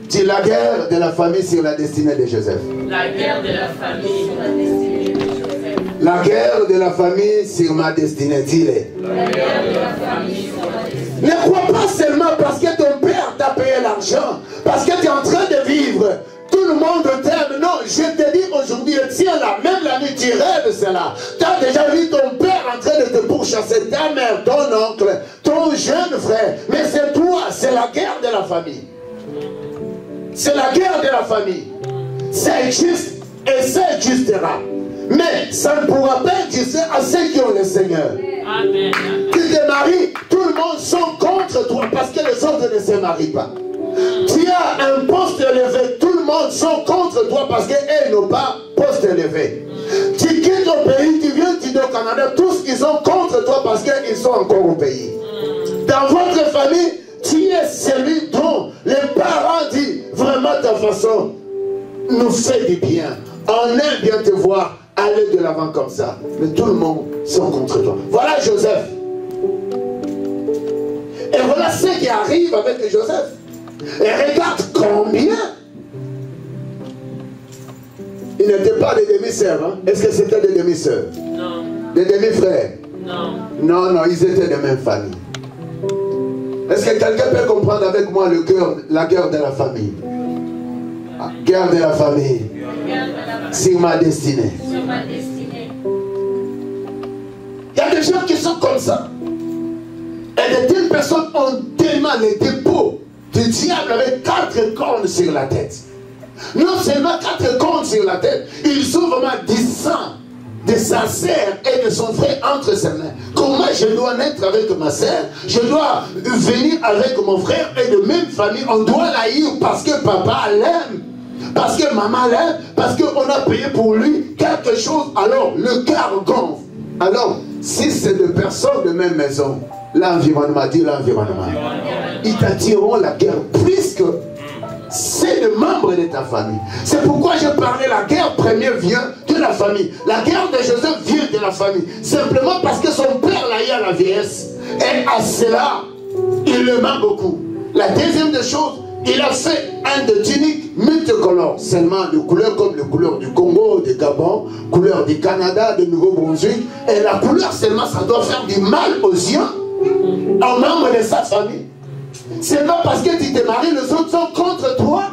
C'est la guerre de la famille sur la destinée de Joseph. La guerre de la famille sur la destinée de Joseph. La guerre de la famille sur ma destinée, dis-le. La guerre de la famille sur ma destinée. Ne crois pas seulement parce que ton père t'a payé l'argent, parce que tu es en train de vivre, tout le monde t'aime. Non, je te dis aujourd'hui, tiens là, même la nuit, tu rêves cela. Tu as déjà vu ton père en train de te pourchasser, ta mère, ton oncle, ton jeune frère. Mais c'est toi, c'est la guerre de la famille. C'est la guerre de la famille. C'est juste et ça existera. Mais ça ne pourra pas exister à ceux qui ont le Seigneur. Amen. Tu te maries, tout le monde sont contre toi parce que les autres ne se marient pas. Tu as un poste élevé, tout le monde sont contre toi parce qu'ils n'ont pas poste élevé. Tu quittes ton pays, tu viens, tu es au Canada, tous ils sont contre toi parce qu'ils sont encore au pays. Dans votre famille, tu es celui dont les parents disent vraiment ta façon nous fait du bien. On aime bien te voir aller de l'avant comme ça. Mais tout le monde sont contre toi. Voilà Joseph. Et voilà ce qui arrive avec Joseph. Et regarde combien. Ils n'étaient pas des demi-sœurs. Hein? Est-ce que c'était des demi-sœurs? Non. Des demi-frères? Non. Non, non, ils étaient de même famille. Est-ce que quelqu'un peut comprendre avec moi la guerre de la famille? Guerre de la famille. Sur ma destinée. Sur ma destinée. Il y a des gens qui sont comme ça. Et de telles personnes ont tellement les dépôts du diable avec 4 cornes sur la tête. Non seulement 4 cornes sur la tête, ils ont vraiment du sang de sa sœur et de son frère entre ses mains. Comment je dois naître avec ma sœur? Je dois venir avec mon frère et de même famille. On doit l'haïr parce que papa l'aime, parce que maman l'aime, parce qu'on a payé pour lui quelque chose. Alors le cœur gonfle. Alors si c'est deux personnes de même maison, l'environnement, dit l'environnement, ils t'attireront la guerre plus que c'est le membre de ta famille. C'est pourquoi je parlais, la guerre première vient de la famille. La guerre de Joseph vient de la famille. Simplement parce que son père l'a eu à la vieillesse. Et à cela, il le ment beaucoup. La deuxième des choses, il a fait un de tunique multicolore. Seulement de couleurs comme les couleurs du Congo, du Gabon, couleur du Canada, du Nouveau-Brunswick. Et la couleur seulement, ça doit faire du mal aux yeux, aux membres de sa famille. C'est pas parce que tu t'es marié, les autres sont contre toi.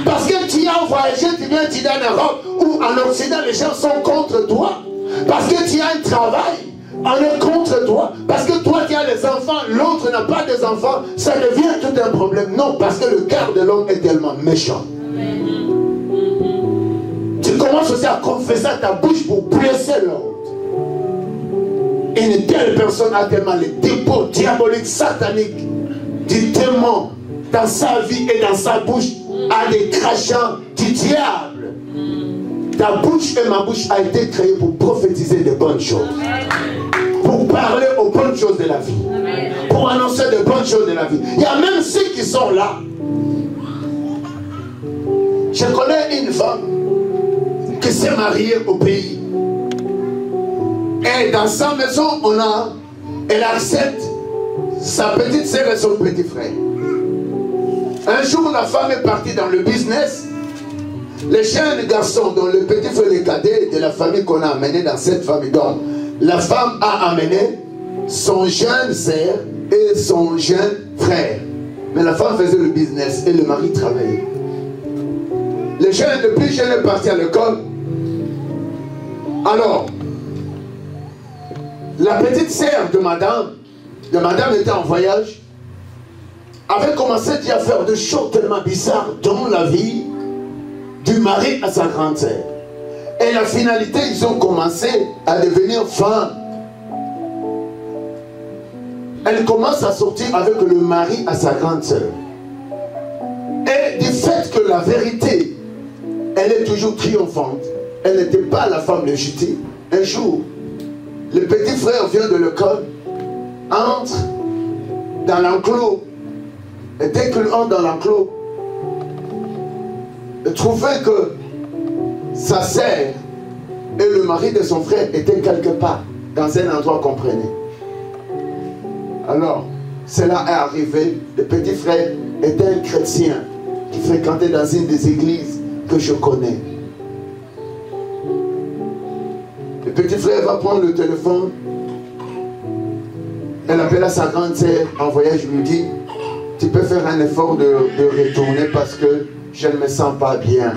Parce que tu as voyagé, tu viens, tu es en Europe ou en Occident, les gens sont contre toi. Parce que tu as un travail, on est contre toi. Parce que toi, tu as les enfants, l'autre n'a pas des enfants, ça devient tout un problème. Non, parce que le cœur de l'homme est tellement méchant. Tu commences aussi à confesser à ta bouche pour blesser l'autre. Une telle personne a tellement les dépôts diaboliques, sataniques, du démon dans sa vie et dans sa bouche, a des crachants du diable. Ta bouche et ma bouche a été créée pour prophétiser de bonnes choses, pour parler aux bonnes choses de la vie, pour annoncer de bonnes choses de la vie. Il y a même ceux qui sont là. Je connais une femme qui s'est mariée au pays, et dans sa maison elle accepte sa petite sœur et son petit frère. Un jour, la femme est partie dans le business. Les jeunes garçons, dont le petit frère et cadet de la famille qu'on a amené dans cette famille, donc la femme a amené son jeune sœur et son jeune frère. Mais la femme faisait le business et le mari travaillait. Le plus jeune est parti à l'école. Alors, la petite sœur de madame était en voyage, avait commencé à faire des choses tellement bizarres dans la vie du mari à sa grande sœur. Et la finalité, ils ont commencé à devenir femmes. Elle commence à sortir avec le mari à sa grande sœur. Et du fait que la vérité, elle est toujours triomphante, elle n'était pas la femme légitime. Un jour, le petit frère vient de l'école, entre dans l'enclos. Et dès qu'il entre dans l'enclos, il trouvait que sa sœur et le mari de son frère étaient quelque part, dans un endroit qu'on prenait. Alors, cela est arrivé. Le petit frère était un chrétien qui fréquentait dans une des églises que je connais. Le petit frère va prendre le téléphone. Elle appelle à sa grande sœur en voyage, lui dit: tu peux faire un effort de retourner parce que je ne me sens pas bien.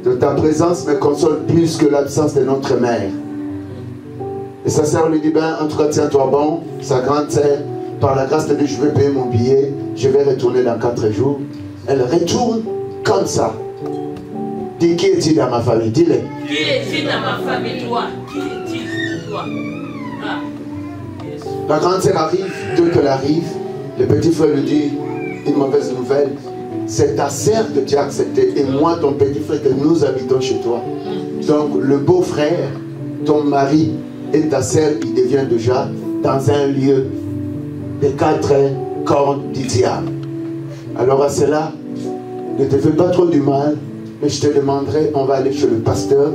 De ta présence me console plus que l'absence de notre mère. Et sa sœur lui dit: ben, en tout cas, tiens-toi bon. Sa grande sœur, par la grâce de Dieu, je vais payer mon billet, je vais retourner dans 4 jours. Elle retourne comme ça. Dis: qui est-il dans ma famille? Dis-le. Qui est-il dans ma famille? Toi. Qui est-il? Toi. Ah. Yes. La grande sœur arrive. Dès qu'elle arrive, le petit frère lui dit une mauvaise nouvelle. C'est ta sœur que tu as acceptée et moi, ton petit frère, que nous habitons chez toi. Donc, le beau-frère, ton mari et ta sœur, ils deviennent déjà dans un lieu de 4 cornes du diable. Alors à cela, ne te fais pas trop du mal, mais je te demanderai, on va aller chez le pasteur.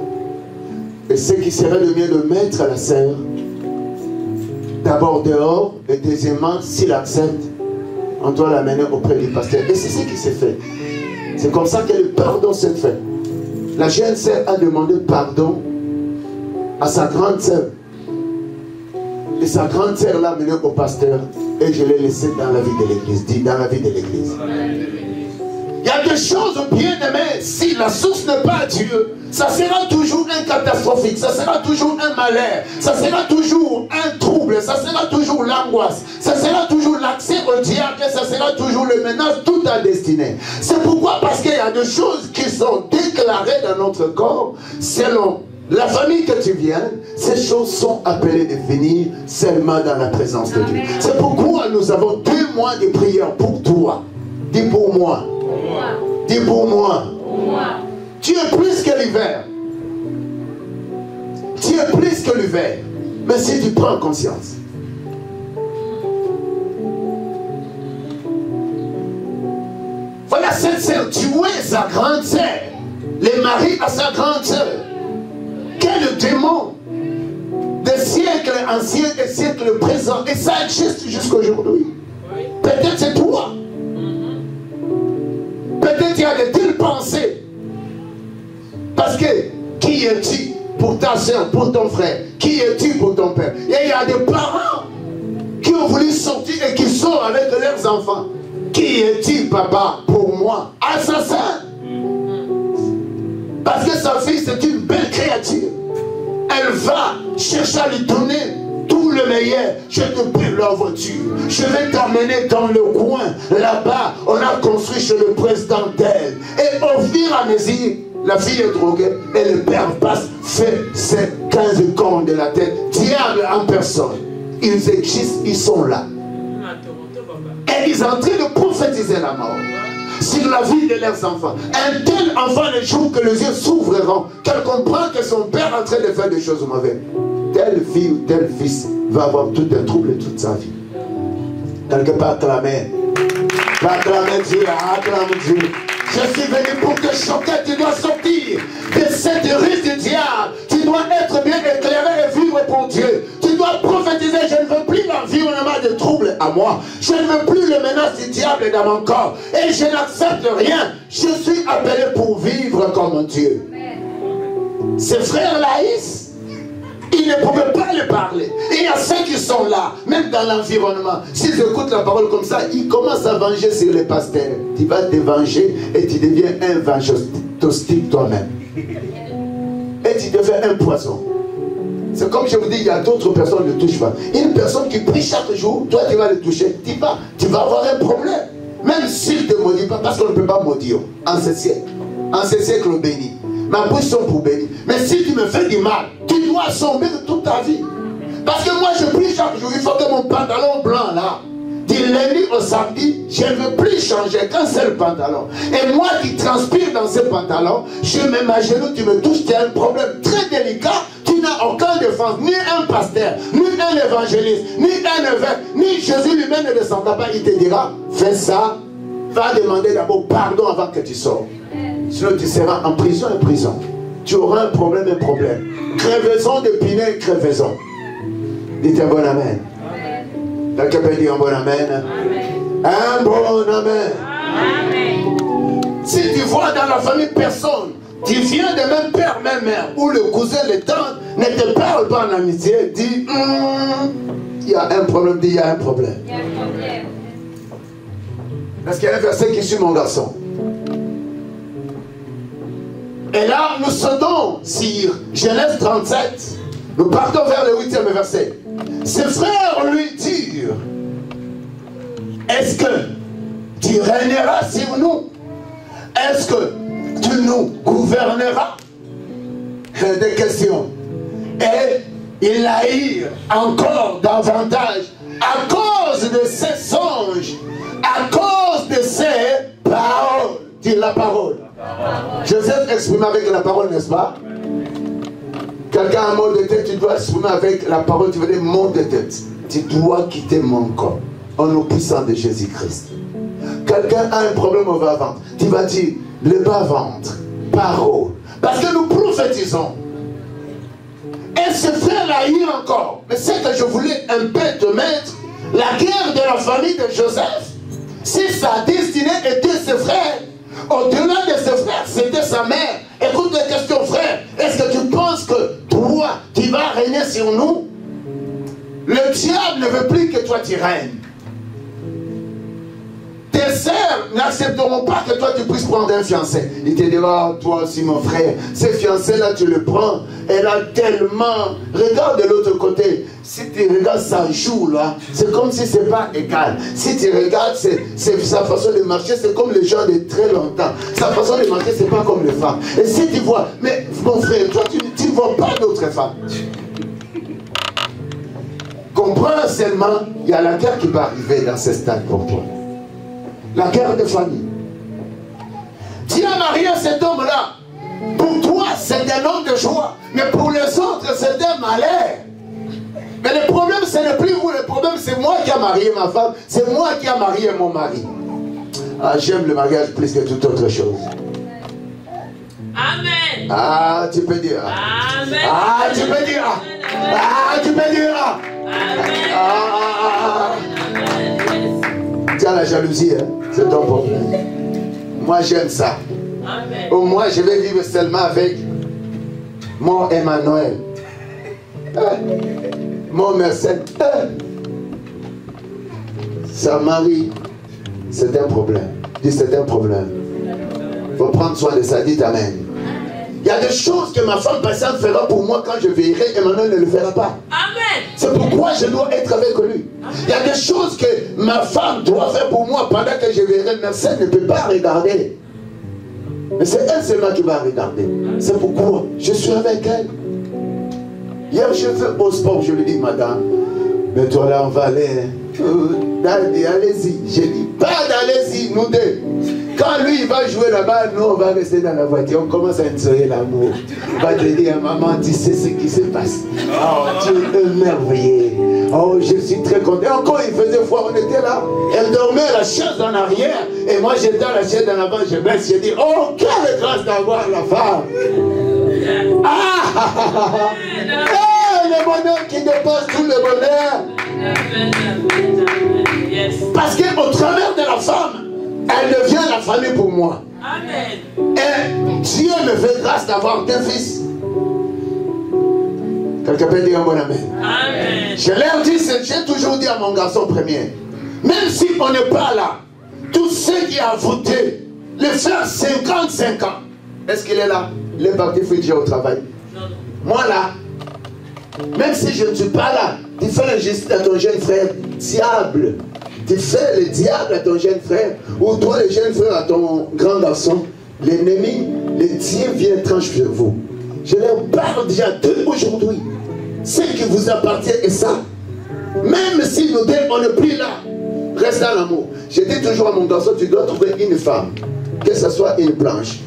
Et ce qui serait le mieux de mettre la sœur d'abord dehors, et deuxièmement, s'il accepte, on doit l'amener auprès du pasteur. Et c'est ce qui s'est fait. C'est comme ça que le pardon s'est fait. La jeune sœur a demandé pardon à sa grande sœur. Et sa grande sœur l'a amené au pasteur. Et je l'ai laissé dans la vie de l'église. Dit dans la vie de l'église. Il y a des choses bien aimées. Si la source n'est pas Dieu, ça sera toujours un catastrophique. Ça sera toujours un malheur. Ça sera toujours un trouble. Ça sera toujours l'angoisse. Ça sera toujours l'accès au diable. Et ça sera toujours le menace tout à destinée. C'est pourquoi, parce qu'il y a des choses qui sont déclarées dans notre corps selon la famille que tu viens, ces choses sont appelées de venir seulement dans la présence de Dieu. C'est pourquoi nous avons 2 mois de prière pour toi. Dis pour moi. Dis pour moi. Tu es plus que l'hiver. Tu es plus que l'hiver. Mais si tu prends conscience. Voilà cette sœur, tu es sa grande sœur. Le mari à sa grande sœur. Quel démon des siècles anciens et siècles présents. Et ça existe jusqu'à aujourd'hui. Peut-être c'est toi. Peut-être il y a de telles pensées. Parce que qui es-tu pour ta soeur, pour ton frère? Qui es-tu pour ton père? Et il y a des parents qui ont voulu sortir et qui sortent avec leurs enfants. Qui es-tu, papa, pour moi? Assassin. Parce que sa fille, c'est une belle créature. Elle va chercher à lui donner tout le meilleur. Je te paie la voiture. Je vais t'amener dans le coin. Là-bas, on a construit chez le président d'elle. Et au fur et à mesure, la fille est droguée. Et le père passe, fait ses 15 cornes de la tête. Diable en personne. Ils existent, ils sont là. Et ils sont en train de prophétiser la mort sur la vie de leurs enfants. Un tel enfant, le jour que les yeux s'ouvriront, qu'elle comprend que son père est en train de faire des choses mauvaises, telle fille ou tel fils va avoir tout un trouble toute sa vie. Quelque part, acclamer. Acclamer Dieu, acclamer Dieu. Je suis venu pour te choquer. Tu dois sortir de cette ruse du diable. Tu dois être bien éclairé et vivre pour Dieu. Tu dois prophétiser. Je ne veux plus l'environnement de troubles à moi. Je ne veux plus le menace du diable dans mon corps. Et je n'accepte rien. Je suis appelé pour vivre comme Dieu. Ses frères Laïs, Ils ne pouvaient pas le parler. Il y a ceux qui sont là, même dans l'environnement. S'ils écoutent la parole comme ça, ils commencent à venger sur les pasteurs. Tu vas te venger et tu deviens un vengostique toi-même. Et tu deviens un poison. C'est comme je vous dis, il y a d'autres personnes qui ne touchent pas. Une personne qui prie chaque jour, toi tu vas le toucher. Tu vas avoir un problème. Même s'il ne te maudit pas, parce qu'on ne peut pas maudire en ce siècle béni. Ma position pour bénir. Mais si tu me fais du mal, tu dois sombrer toute ta vie. Parce que moi je prie chaque jour, il faut que mon pantalon blanc là, du lundi au samedi, je ne veux plus changer qu'un seul pantalon. Et moi qui transpire dans ce pantalon, je mets ma genou, tu me touches, tu as un problème très délicat. Tu n'as aucune défense, ni un pasteur, ni un évangéliste, ni un évêque, ni Jésus lui-même ne descendra pas. Il te dira, fais ça, va demander d'abord pardon avant que tu sors. Sinon tu seras en prison. Tu auras un problème. Crevaison de Pinay, crevaison. Dites un bon amen. Quelqu'un peut dire un bon amen. Un bon amen. Si tu vois dans la famille personne, tu viens de même père, même mère, ou le cousin, le tante, ne te parle pas en amitié, dis, il y a un problème, dis, il y a un problème. Parce qu'il y a un verset qui suit mon garçon. Et là, nous sautons sur Genèse 37. Nous partons vers le 8e verset. Ses frères lui dirent, est-ce que tu régneras sur nous? Est-ce que tu nous gouverneras? Des questions. Et ils l'haïrent encore davantage à cause de ses songes, à cause de ses paroles. Dis la parole. Joseph exprime avec la parole, n'est-ce pas? Quelqu'un a un mot de tête, tu dois exprimer avec la parole, tu veux dire mot de tête. Tu dois quitter mon corps au nom puissant de Jésus-Christ. Quelqu'un a un problème au bas-ventre, tu vas dire le bas-ventre, parole. Parce que nous prophétisons. Et ce frère l'a eu encore. Mais c'est que je voulais un peu te mettre la guerre de la famille de Joseph. Si sa destinée était ses frères, au-delà de ses frères, c'était sa mère. Écoute la question, frère. Est-ce que tu penses que toi, tu vas régner sur nous? Le diable ne veut plus que toi tu règnes. Tes sœurs n'accepteront pas que toi tu puisses prendre un fiancé. Il te dira, toi aussi mon frère, ce fiancé-là tu le prends. Elle a tellement... Regarde de l'autre côté. Si tu regardes sa joue là, c'est comme si c'est pas égal. Si tu regardes sa façon de marcher, c'est comme les gens de très longtemps. Sa façon de marcher, c'est pas comme les femmes. Et si tu vois, mais mon frère, toi tu ne vois pas d'autres femmes. Comprends seulement, il y a la guerre qui va arriver dans ce stade pour toi. La guerre de famille. Tu as marié cet homme-là. Pour toi, c'est un homme de joie. Mais pour les autres, c'est un malheur. Mais le problème, ce n'est plus vous. Le problème, c'est moi qui ai marié ma femme. C'est moi qui ai marié mon mari. Ah, j'aime le mariage plus que toute autre chose. Amen. Ah, tu peux dire. Amen. Ah, tu peux dire. Ah, tu peux dire. Amen. Ah. Tu as la jalousie, hein? C'est ton problème. Moi, j'aime ça. Amen. Au moins, je vais vivre seulement avec mon Emmanuel. Mon Mercède. Sa mari, c'est un problème. Dis, c'est un problème. Il faut prendre soin de ça. Dites Amen. Il y a des choses que ma femme patiente fera pour moi quand je veillerai, Emmanuel ne le fera pas. Amen. C'est pourquoi je dois être avec lui. Il y a des choses que ma femme doit faire pour moi pendant que je verrai. Mercède ne peut pas regarder. Mais c'est elle seulement qui va regarder. C'est pourquoi je suis avec elle. Hier, je fais au sport, je lui dis, madame, mais toi là, on va aller. Allez-y. J'ai dit, pas d'allez-y, nous deux. Quand lui, il va jouer là-bas, nous, on va rester dans la voiture. On commence à ensoyer l'amour. On va te dire, maman, tu sais ce qui se passe. Oh, tu es merveilleux. Oh, je suis très content. Et encore, il faisait froid, on était là. Elle dormait la chaise en arrière. Et moi, j'étais à la chaise en avant. Je baisse, je dis, oh, quelle grâce d'avoir la femme. Ah! Le bonheur qui dépasse tout le bonheur. Parce qu'au travers de la femme, elle devient la famille pour moi. Amen. Et Dieu me fait grâce d'avoir deux fils. Quelqu'un peut dire un bon amen. Amen. Je leur dis, j'ai toujours dit à mon garçon premier, même si on n'est pas là, tous ceux qui ont voté, le frère 55 ans, est-ce qu'il est là? Il est parti fouiller au travail. Non, non. Moi là, même si je ne suis pas là, tu fais l'injustice à ton jeune frère, diable. Tu fais le diable à ton jeune frère, ou toi le jeune frère à ton grand garçon, l'ennemi, le Dieu vient tranche sur vous. Je leur parle déjà d'aujourd'hui. Ce qui vous appartient est ça. Même si nous deux, on n'est plus là, reste dans l'amour. Je dis toujours à mon garçon, tu dois trouver une femme, que ce soit une blanche,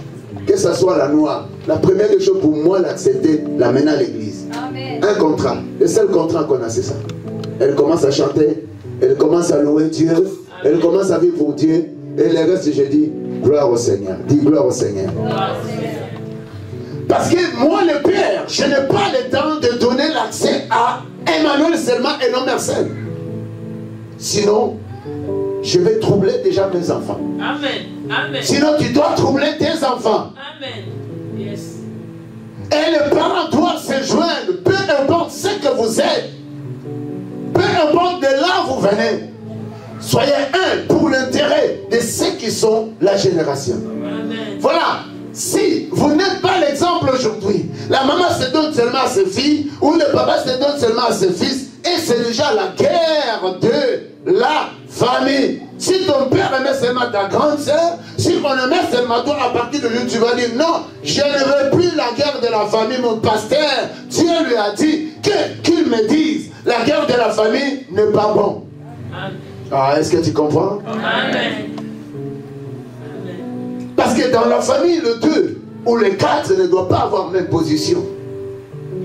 que ce soit la noire. La première des choses pour moi, l'accepter, l'amener à l'église. Un contrat. Le seul contrat qu'on a, c'est ça. Elle commence à chanter, elle commence à louer Dieu, elle commence à vivre pour Dieu. Et le reste, je dis, gloire au Seigneur. Dis gloire au Seigneur. Parce que moi, le Père, je n'ai pas le temps de donner l'accès à Emmanuel seulement et non Marcel. Sinon, je vais troubler déjà mes enfants. Amen. Amen. Sinon, tu dois troubler tes enfants. Amen. Yes. Et les parents doivent se joindre, peu importe ce que vous êtes, peu importe de là où vous venez. Soyez un pour l'intérêt de ceux qui sont la génération. Amen. Voilà. Si vous n'êtes pas l'exemple aujourd'hui, la maman se donne seulement à ses filles, ou le papa se donne seulement à ses fils, et c'est déjà la guerre de la famille. Si ton père aimait seulement ta grande sœur, si on aimait seulement toi, à partir de lui, tu vas dire non, je ne veux plus la guerre de la famille, mon pasteur. Dieu lui a dit qu'il me dise, la guerre de la famille n'est pas bon. Amen. Ah, est-ce que tu comprends? Amen. Parce que dans la famille, le 2 ou le 4 ne doit pas avoir même position.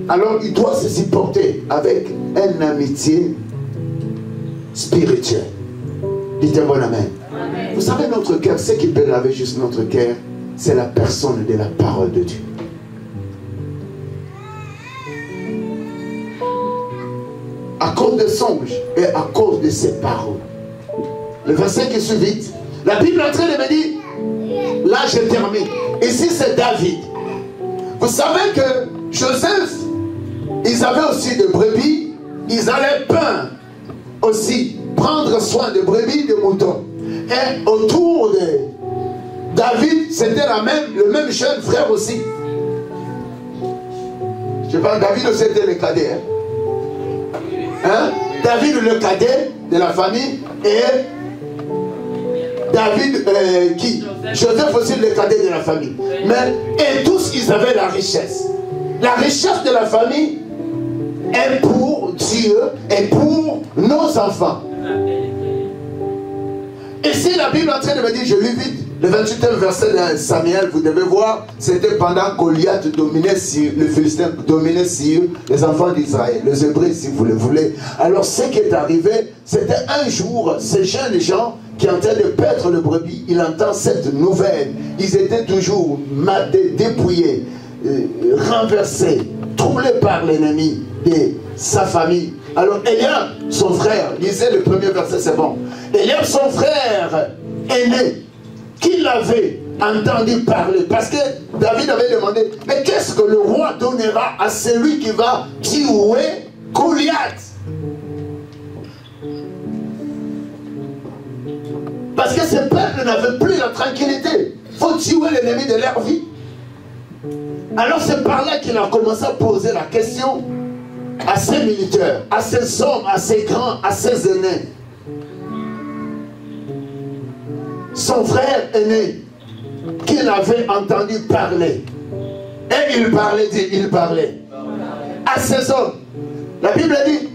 Alors il doit se supporter avec une amitié spirituelle. Dites un bon amen. Amen. Vous savez, notre cœur, ce qui peut laver juste notre cœur, c'est la personne de la parole de Dieu. À cause des songes et à cause de ses paroles. Le verset qui suit vite. La Bible est en train de me dire, là je termine. Ici c'est David. Vous savez que Joseph, ils avaient aussi des brebis, ils allaient peindre aussi, prendre soin des brebis, des moutons. Et autour de David, c'était le même jeune frère aussi. Je parle, David aussi était le cadet. Hein? David le cadet de la famille et David qui? Joseph aussi le cadet de la famille. Mais, et tous ils avaient la richesse. La richesse de la famille est pour Dieu et pour nos enfants. Et si la Bible est en train de me dire, je lis vite, le 28e verset de Samuel, vous devez voir, c'était pendant Goliath dominait sur, le Philistin dominait sur les enfants d'Israël, les Hébreux si vous le voulez. Alors ce qui est arrivé, c'était un jour, ces jeunes gens qui en train de paître le brebis, il entend cette nouvelle. Ils étaient toujours dépouillés, renversés, troublés par l'ennemi de sa famille. Alors Eliab, son frère, lisez le premier verset, c'est bon. Eliab, son frère aîné, qui l'avait entendu parler, parce que David avait demandé, mais qu'est-ce que le roi donnera à celui qui va tuer Goliath? Parce que ce peuple n'avait plus la tranquillité. Il faut tuer l'ennemi de leur vie. Alors c'est par là qu'il a commencé à poser la question à ses militaires, à ses hommes, à ses grands, à ses aînés. Son frère aîné, qu'il avait entendu parler. Et il parlait. À ses hommes. La Bible dit,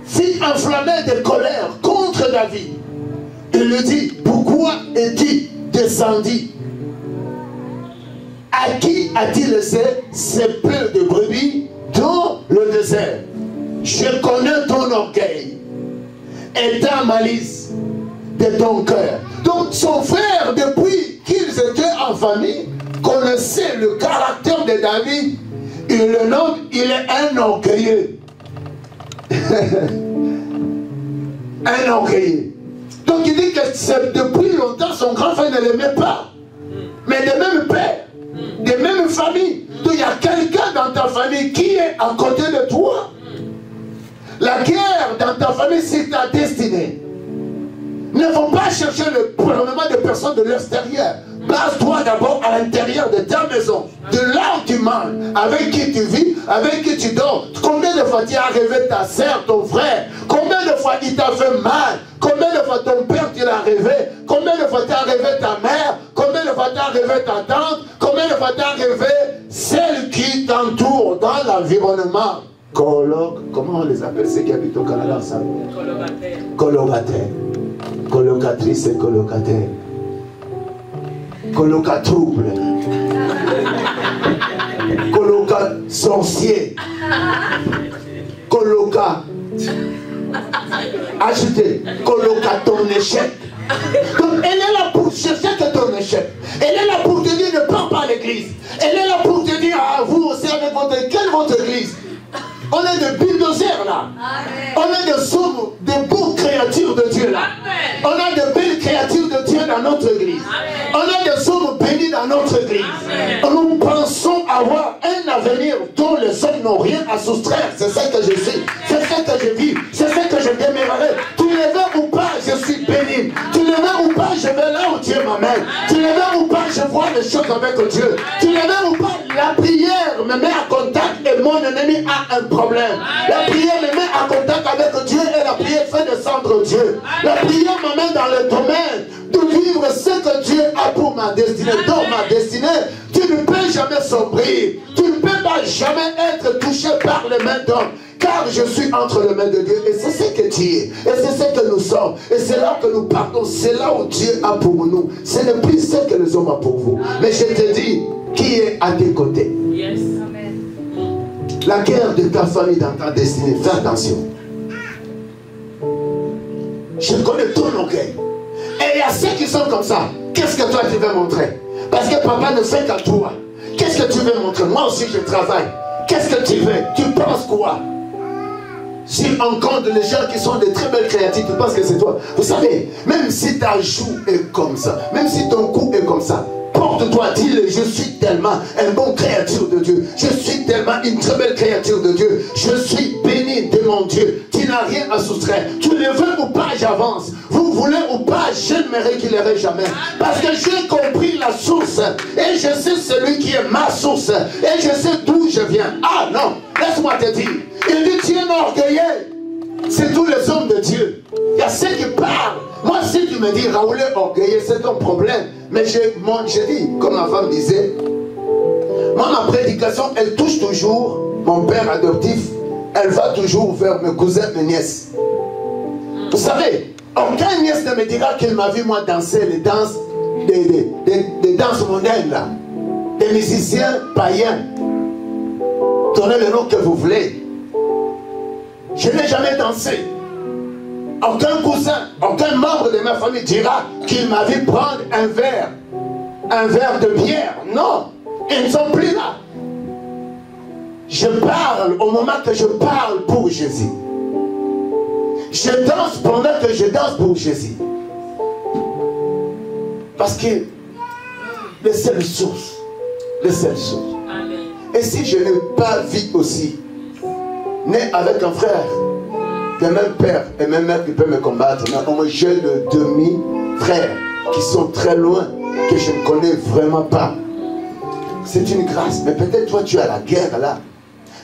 fut enflammé de colère contre David. Il lui dit, pourquoi es-tu descendu? À qui a-t-il laissé ces peu de brebis dans le désert? Je connais ton orgueil et ta malice de ton cœur. Donc son frère, depuis qu'ils étaient en famille, connaissait le caractère de David. Il le nomme, il est un orgueilleux. Un orgueilleux. Donc il dit que depuis longtemps son grand frère ne l'aimait pas. Mais de même père, de même famille. Donc il y a quelqu'un dans ta famille qui est à côté de toi La guerre dans ta famille, c'est ta destinée. Ne faut pas chercher le gouvernement de personnes de l'extérieur. Base-toi d'abord à l'intérieur de ta maison, de là où tu manges, avec qui tu vis, avec qui tu dors. Combien de fois tu as rêvé ta soeur, ton frère? Combien de fois il t'a fait mal? Combien de fois ton père tu l'as rêvé? Combien de fois tu as rêvé ta mère? Combien de fois tu as rêvé ta tante? Combien de fois tu as rêvé celle qui t'entoure dans l'environnement? Comment on les appelle ceux qui habitent au Canada ensemble? Colocataire. Colocatrice et colocataire. Colocatrouble. Coloca sorcier. Coloca acheter. Coloca ton échec. Donc elle est là pour chercher que ton échec. Elle est là pour te dire ne pars pas à l'église. Elle est là pour te dire à vous aussi avec votre église. On est de bulldozers là. Amen. On est de beaux créatures de Dieu là. Amen. On a de belles créatures de Dieu dans notre église. Amen. On a des hommes bénis dans notre église. Amen. Nous pensons avoir un avenir dont les hommes n'ont rien à soustraire. C'est ça que je suis. C'est ça que je vis. C'est ça que je démérerai. Tu le veux ou pas, je suis béni. Tu le veux ou pas, je vais là où Dieu m'amène. Tu le veux ou pas, je vois les choses avec Dieu. Tu le veux ou pas, la prière me met en contact et mon ennemi a un problème. La prière me met en contact avec Dieu et la prière fait descendre Dieu. La prière m'amène dans le domaine de vivre ce que Dieu a pour ma destinée. Dans ma destinée, tu ne peux jamais sombrer. Tu ne peux pas jamais être touché par les mains d'homme. Car je suis entre les mains de Dieu. Et c'est ce que tu es. Et c'est ce que nous sommes. Et c'est là que nous partons. C'est là où Dieu a pour nous. Ce n'est plus ce que les hommes ont pour vous. Mais je te dis, qui est à tes côtés? Yes. La guerre de ta famille dans ta destinée, fais attention. Je connais ton orgueil. Et il y a ceux qui sont comme ça. Qu'est-ce que toi tu veux montrer? Parce que papa ne fait qu'à toi. Qu'est-ce que tu veux montrer? Moi aussi je travaille. Qu'est-ce que tu veux? Tu penses quoi? Si on compte les gens qui sont de très belles créatures, tu penses que c'est toi? Vous savez, même si ta joue est comme ça, même si ton cou est comme ça, porte-toi, dis-le, je suis tellement un bon créature de Dieu. Je suis tellement une très belle créature de Dieu. Je suis béni de mon Dieu. Tu n'as rien à soustraire. Tu le veux ou pas, j'avance. Vous voulez ou pas, je ne me régulerai jamais. Parce que j'ai compris la source. Et je sais celui qui est ma source. Et je sais d'où je viens. Ah non, laisse-moi te dire. Il dit, tu es orgueilleux. C'est tous les hommes de Dieu. Il y a ceux qui parlent. Moi, si tu me dis, Raoul est orgueilleux, c'est ton problème. Mais je dis, comme ma femme disait, moi, ma prédication, elle touche toujours mon père adoptif. Elle va toujours vers mes cousins, mes nièces. Vous savez, aucun nièce ne me dira qu'il m'a vu moi danser les danses, des danses mondaines là. Des musiciens païens. Donnez le nom que vous voulez. Je n'ai jamais dansé. Aucun cousin, aucun membre de ma famille dira qu'il m'a vu prendre un verre de bière. Non, ils ne sont plus là. Je parle au moment que je parle pour Jésus. Je danse pendant que je danse pour Jésus. Parce que les seules sources, les seules sources. Et si je n'ai pas vu aussi, né avec un frère, de même père et même mère qui peut me combattre, mais au moins j'ai le demi-frère qui sont très loin, que je ne connais vraiment pas. C'est une grâce, mais peut-être toi tu as la guerre là.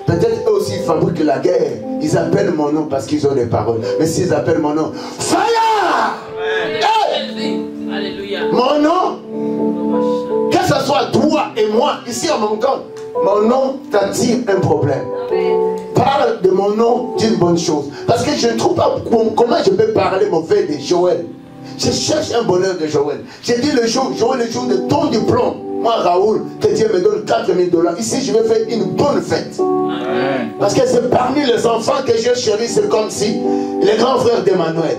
Peut-être eux aussi ils fabriquent la guerre. Ils appellent mon nom parce qu'ils ont des paroles. Mais s'ils appellent mon nom, Fire! Hey! Alléluia. Mon nom, que ce soit toi et moi, ici à mon compte, mon nom t'attire un problème. Parle de mon nom d'une bonne chose. Parce que je ne trouve pas comment je peux parler mauvais de Joël. Je cherche un bonheur de Joël. J'ai dit le jour, Joël, le jour de ton diplôme. Moi, Raoul, que Dieu me donne 4 000 $. Ici, je vais faire une bonne fête. Amen. Parce que c'est parmi les enfants que je chéris, c'est comme si les grands frères d'Emmanuel.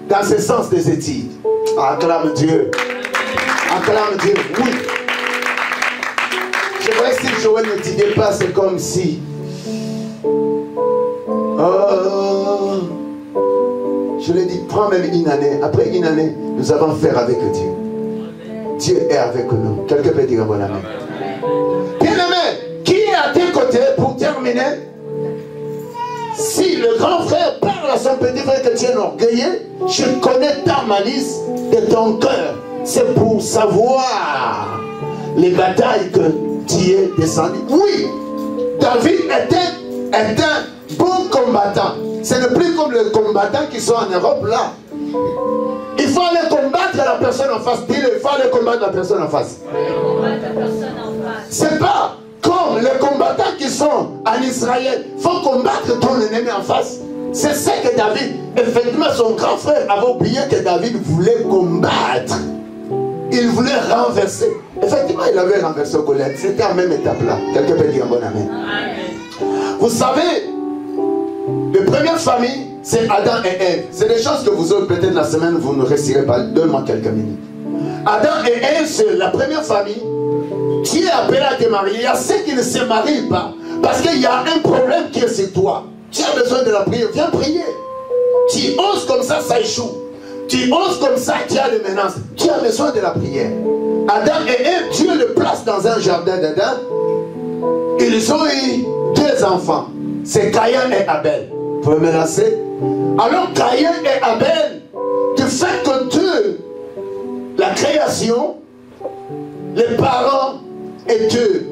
Dans ce sens des études. Acclame Dieu. Acclame Dieu. Oui. Je vois si Joël ne t'aidait pas, c'est comme si. Oh, je lui ai dit, prends même une année. Après une année, nous allons faire avec Dieu. Dieu est avec nous. Quelqu'un peut dire bon amen. Bien-aimé, qui est à tes côtés pour terminer? si le grand frère parle à son petit frère que tu es orgueilleux, je connais ta malice de ton cœur. C'est pour savoir les batailles que tu es descendu. Oui, David était un bon combattant. Ce n'est plus comme les combattants qui sont en Europe là. Il faut aller combattre la personne en face. Dis-le, il faut aller combattre la personne en face. C'est pas comme les combattants qui sont en Israël. Il faut combattre ton ennemi en face. C'est ce que David, effectivement, son grand frère avait oublié que David voulait combattre. Il voulait renverser. Effectivement, il avait renversé Goliath. C'était à la même étape là. Quelqu'un peut dire un bon amen. Vous savez, la première famille, c'est Adam et Ève. C'est des choses que vous autres, peut-être la semaine, vous ne réussirez pas. Donne-moi quelques minutes. Adam et Ève, c'est la première famille. Tu es appelé à te marier. Il y a ceux qui ne se marient pas. Parce qu'il y a un problème qui est sur toi. Tu as besoin de la prière. Viens prier. Tu oses comme ça échoue. Tu oses comme ça, tu as des menaces. Tu as besoin de la prière. Adam et Ève, Dieu les place dans un jardin d'Éden. Ils ont eu 2 enfants. C'est Caïn et Abel. Vous pouvez me lancer? Alors Caïn et Abel, du fait que Dieu, la création, les parents étaient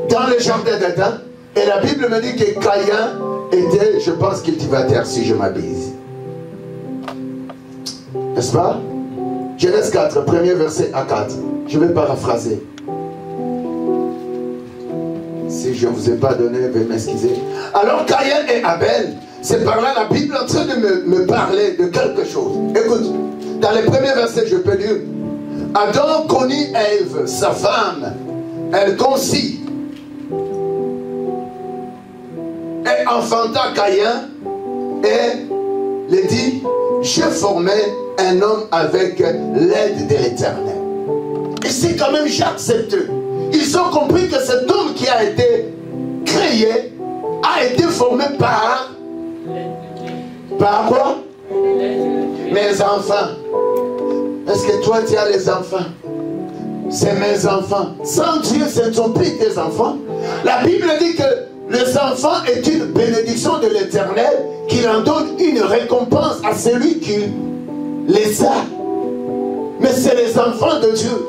dans le jardin d'Éden. Et la Bible me dit que Caïn était, je pense, cultivateur, si je m'abuse. N'est-ce pas? Genèse 4, premier verset à 4. Je vais paraphraser. Si je ne vous ai pas donné, veuillez m'excuser. Alors Caïn et Abel, c'est par là la Bible est en train de me parler de quelque chose. Écoute, dans les premiers versets, je peux dire, Adam connut Ève, sa femme, elle conçut et enfanta Caïn et le dit, je formais un homme avec l'aide de l'Éternel. Et c'est quand même j'accepte. Ils ont compris que cet homme qui a été créé a été formé par quoi? Mes enfants. Est-ce que toi tu as les enfants? C'est mes enfants. Sans Dieu, ce ne sont plus tes enfants. La Bible dit que les enfants est une bénédiction de l'Éternel, qu'il en donne une récompense à celui qui les a. Mais c'est les enfants de Dieu.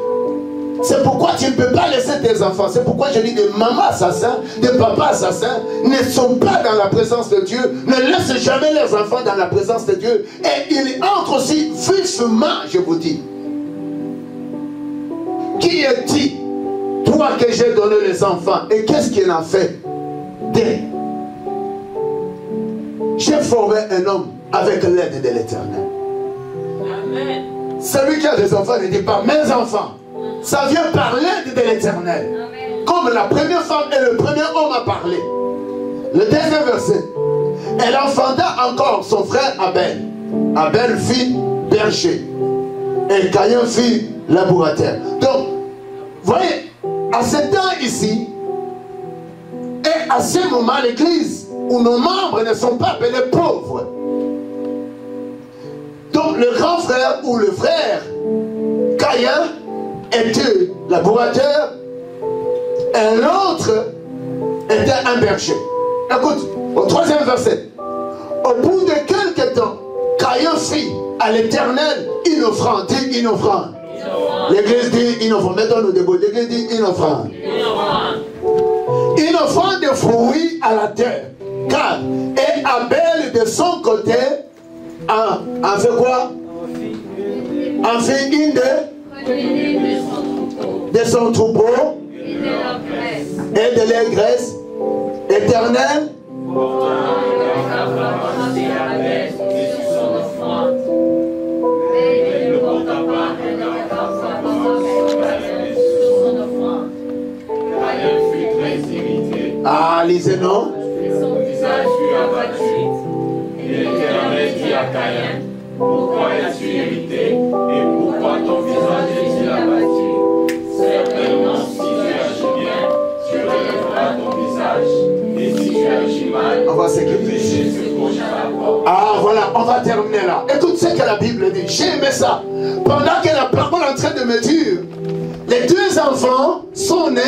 C'est pourquoi tu ne peux pas laisser tes enfants. C'est pourquoi je dis des mamans assassins, des papas assassins ne sont pas dans la présence de Dieu. Ne laissent jamais leurs enfants dans la présence de Dieu. Et ils entrent aussi vivement, je vous dis. Qui est-il, toi que j'ai donné les enfants? Et qu'est-ce qu'il en fait? J'ai formé un homme avec l'aide de l'Éternel. Amen. Celui qui a des enfants ne dit pas mes enfants. Ça vient par l'aide de l'Éternel. Comme la première femme et le premier homme a parlé. Le deuxième verset. Elle enfanta encore son frère Abel. Abel fit berger. Et Caïn fit laborateur. Donc, voyez, à ce temps ici, et à ce moment, l'église, où nos membres ne sont pas appelés pauvres. Donc, le grand frère ou le frère Caïn était laborateur et l'autre était un berger. Écoute, au 3e verset. Au bout de quelques temps, Caïn fit à l'Éternel une offrande. Dit une offrande. L'église dit une offrande. Mettons-nous debout. L'église dit une offrande. Une offrande de fruits à la terre. Car, et Abel de son côté, en fait quoi? En fait une de son troupeau et de la graisse éternelle. Ah, lisez-nous. Son visage fut abattu. Et l'Éternel dit à Caïn, pourquoi es-tu irrité et pourquoi ton visage est-il abattu? Certainement, si tu agis bien, tu relèveras ton visage. Et si tu agis mal, le péché se couche à la porte. Ah, voilà, on va terminer là. Écoute ce que la Bible dit. J'ai aimé ça. Pendant que la parole est en train de me dire, les 2 enfants sont nés,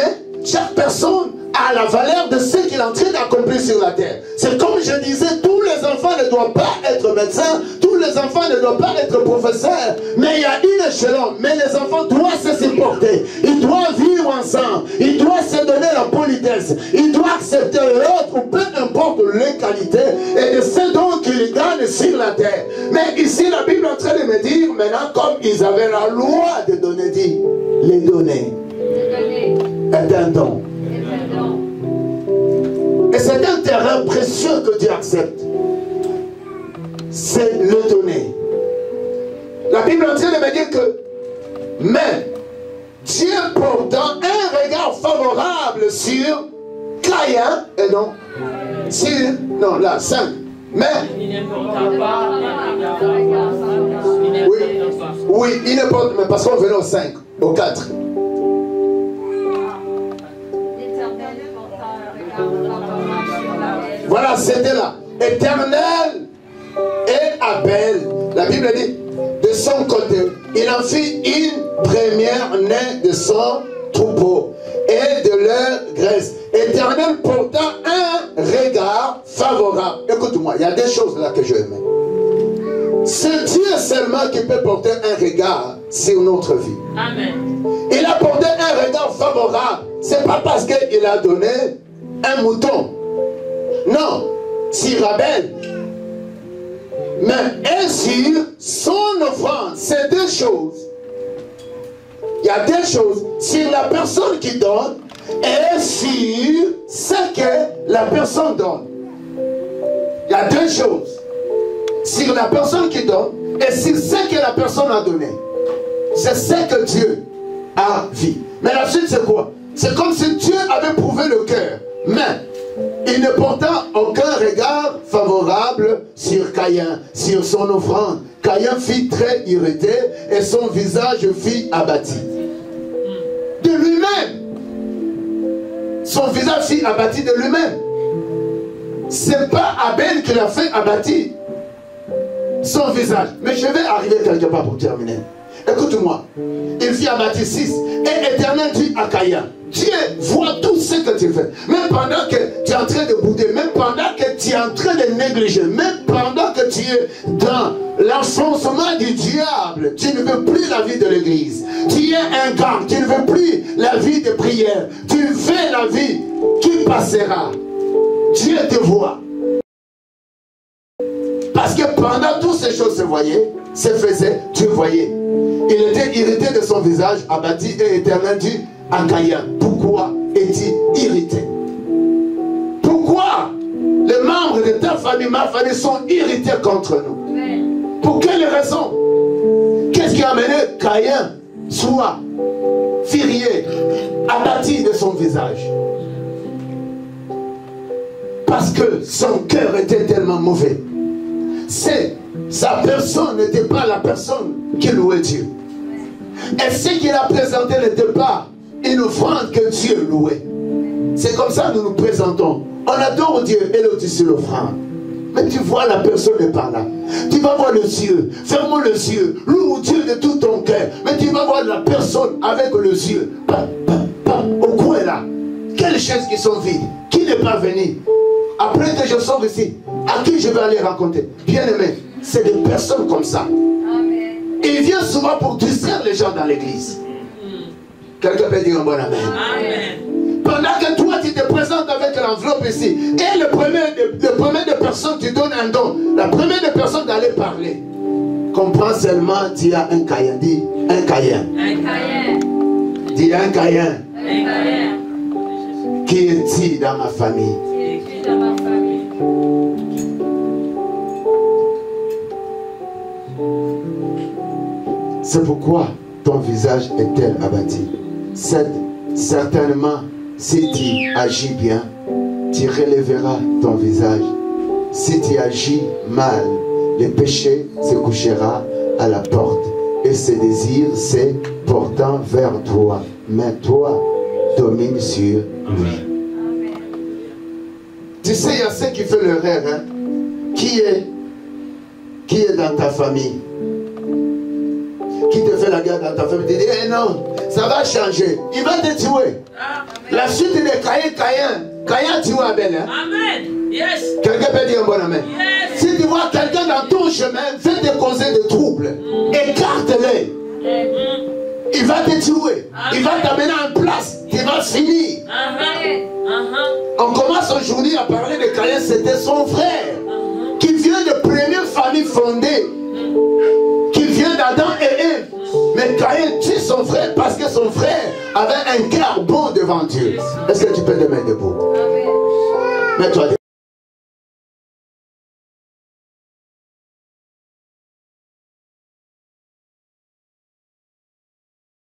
chaque personne a la valeur de ce qu'il est en train d'accomplir sur la terre. C'est comme je disais, tous les enfants ne doivent pas être médecins, tous les enfants ne doivent pas être professeurs, mais il y a une échelon. Mais les enfants doivent se supporter, ils doivent vivre ensemble, ils doivent se donner la politesse, ils doivent accepter l'autre, peu importe les qualités et de ce dont qu'ils gagnent sur la terre. Mais ici, la Bible est en train de me dire, maintenant, comme ils avaient la loi de donner, dit, les donner est un don. Et c'est un terrain précieux que Dieu accepte. C'est le donner. La Bible est en train de me dire que, mais Dieu portant un regard favorable sur Caïn, et non, sur, non, là, 5. Mais, oui, il ne porte, mais parce qu'on venait au 5, au 4. Voilà, c'était là. Éternel et Abel. La Bible dit, de son côté, il en fit une première née de son troupeau et de leur graisse. Éternel portant un regard favorable. Écoute-moi, il y a des choses là que je aime. C'est Dieu seulement qui peut porter un regard sur notre vie. Amen. Il a porté un regard favorable. C'est pas parce qu'il a donné un mouton. Non, sur Abel. Mais sur son offrande, c'est deux choses. Il y a deux choses. Sur la personne qui donne et sur ce que la personne donne. Il y a deux choses. Sur la personne qui donne et sur ce que la personne a donné. C'est ce que Dieu a vu. Mais la suite c'est quoi? C'est comme si Dieu avait prouvé le cœur. Mais il ne porta aucun regard favorable sur Caïn, sur son offrande. Caïn fut très irrité et son visage fut abattu. De lui-même. Son visage fut abattu de lui-même. C'est pas Abel qui l'a fait abattre son visage. Mais je vais arriver quelque part pour terminer. Écoute-moi. Il fut abattu 6. Et Éternel dit à Caïn, Dieu voit tout ce que tu fais. Même pendant que tu es en train de bouder, même pendant que tu es en train de négliger, même pendant que tu es dans l'enfoncement du diable, tu ne veux plus la vie de l'église. Tu es un gars, tu ne veux plus la vie de prière. Tu veux la vie qui passera. Dieu te voit. Parce que pendant toutes ces choses se voyaient, se faisaient, Dieu voyait. Il était irrité de son visage, abattu, et Éternel dit à Caïn, pourquoi es-tu irrité? Pourquoi les membres de ta famille, ma famille, sont irrités contre nous? Pour quelle raison? Qu'est-ce qui a amené Caïn soit furieux, abattu de son visage? Parce que son cœur était tellement mauvais. Sa personne n'était pas la personne qui louait Dieu. Et ce qu'il a présenté n'était pas une offrande que Dieu louait. C'est comme ça que nous nous présentons. On adore Dieu et l'autre sur l'offrande. Mais tu vois, la personne n'est pas là. Tu vas voir le ciel. Ferme le ciel. Loue Dieu de tout ton cœur. Mais tu vas voir la personne avec le ciel. Au coin là. Quelles chaises qui sont vides. Qui n'est pas venu? Après que je sors ici, à qui je vais aller raconter? Bien aimé, c'est des personnes comme ça. Amen. Il vient souvent pour distraire les gens dans l'église. Quelqu'un peut dire un bon amen. Amen. Pendant que toi tu te présentes avec l'enveloppe ici, et le premier de personnes qui donne un don, la première de personnes d'aller parler, comprends seulement, tu as un Caïn. Dis un Caïn. Un Caïn. Dis un Caïn. Un Caïn. Qui est-il dans ma famille? Dans ma famille. C'est pourquoi ton visage est-elle abattu. Certainement, si tu agis bien, tu relèveras ton visage. Si tu agis mal, le péché se couchera à la porte et ses désirs se portant vers toi. Mais toi, domine sur lui. Tu sais, il y a ceux qui font l'erreur. Hein? Qui est dans ta famille? Qui te fait la guerre dans ta famille? Tu dis, eh non, ça va changer. Il va te tuer. La suite de Caïn, Caïn tue Abel. Hein? Amen. Yes. Quelqu'un peut dire un bon amen. Yes. Si tu vois quelqu'un dans ton chemin, fais te causer de troubles. Écarte-les. Il va te tuer. Il va t'amener en place. Tu vas finir. On commence aujourd'hui à parler de Caïn. C'était son frère. Qui vient de première famille fondée. Qui vient d'Adam et Ève. Mais Caïn tue son frère parce que son frère avait un cœur bon devant Dieu. Est-ce que tu peux te mettre debout? Mets-toi debout.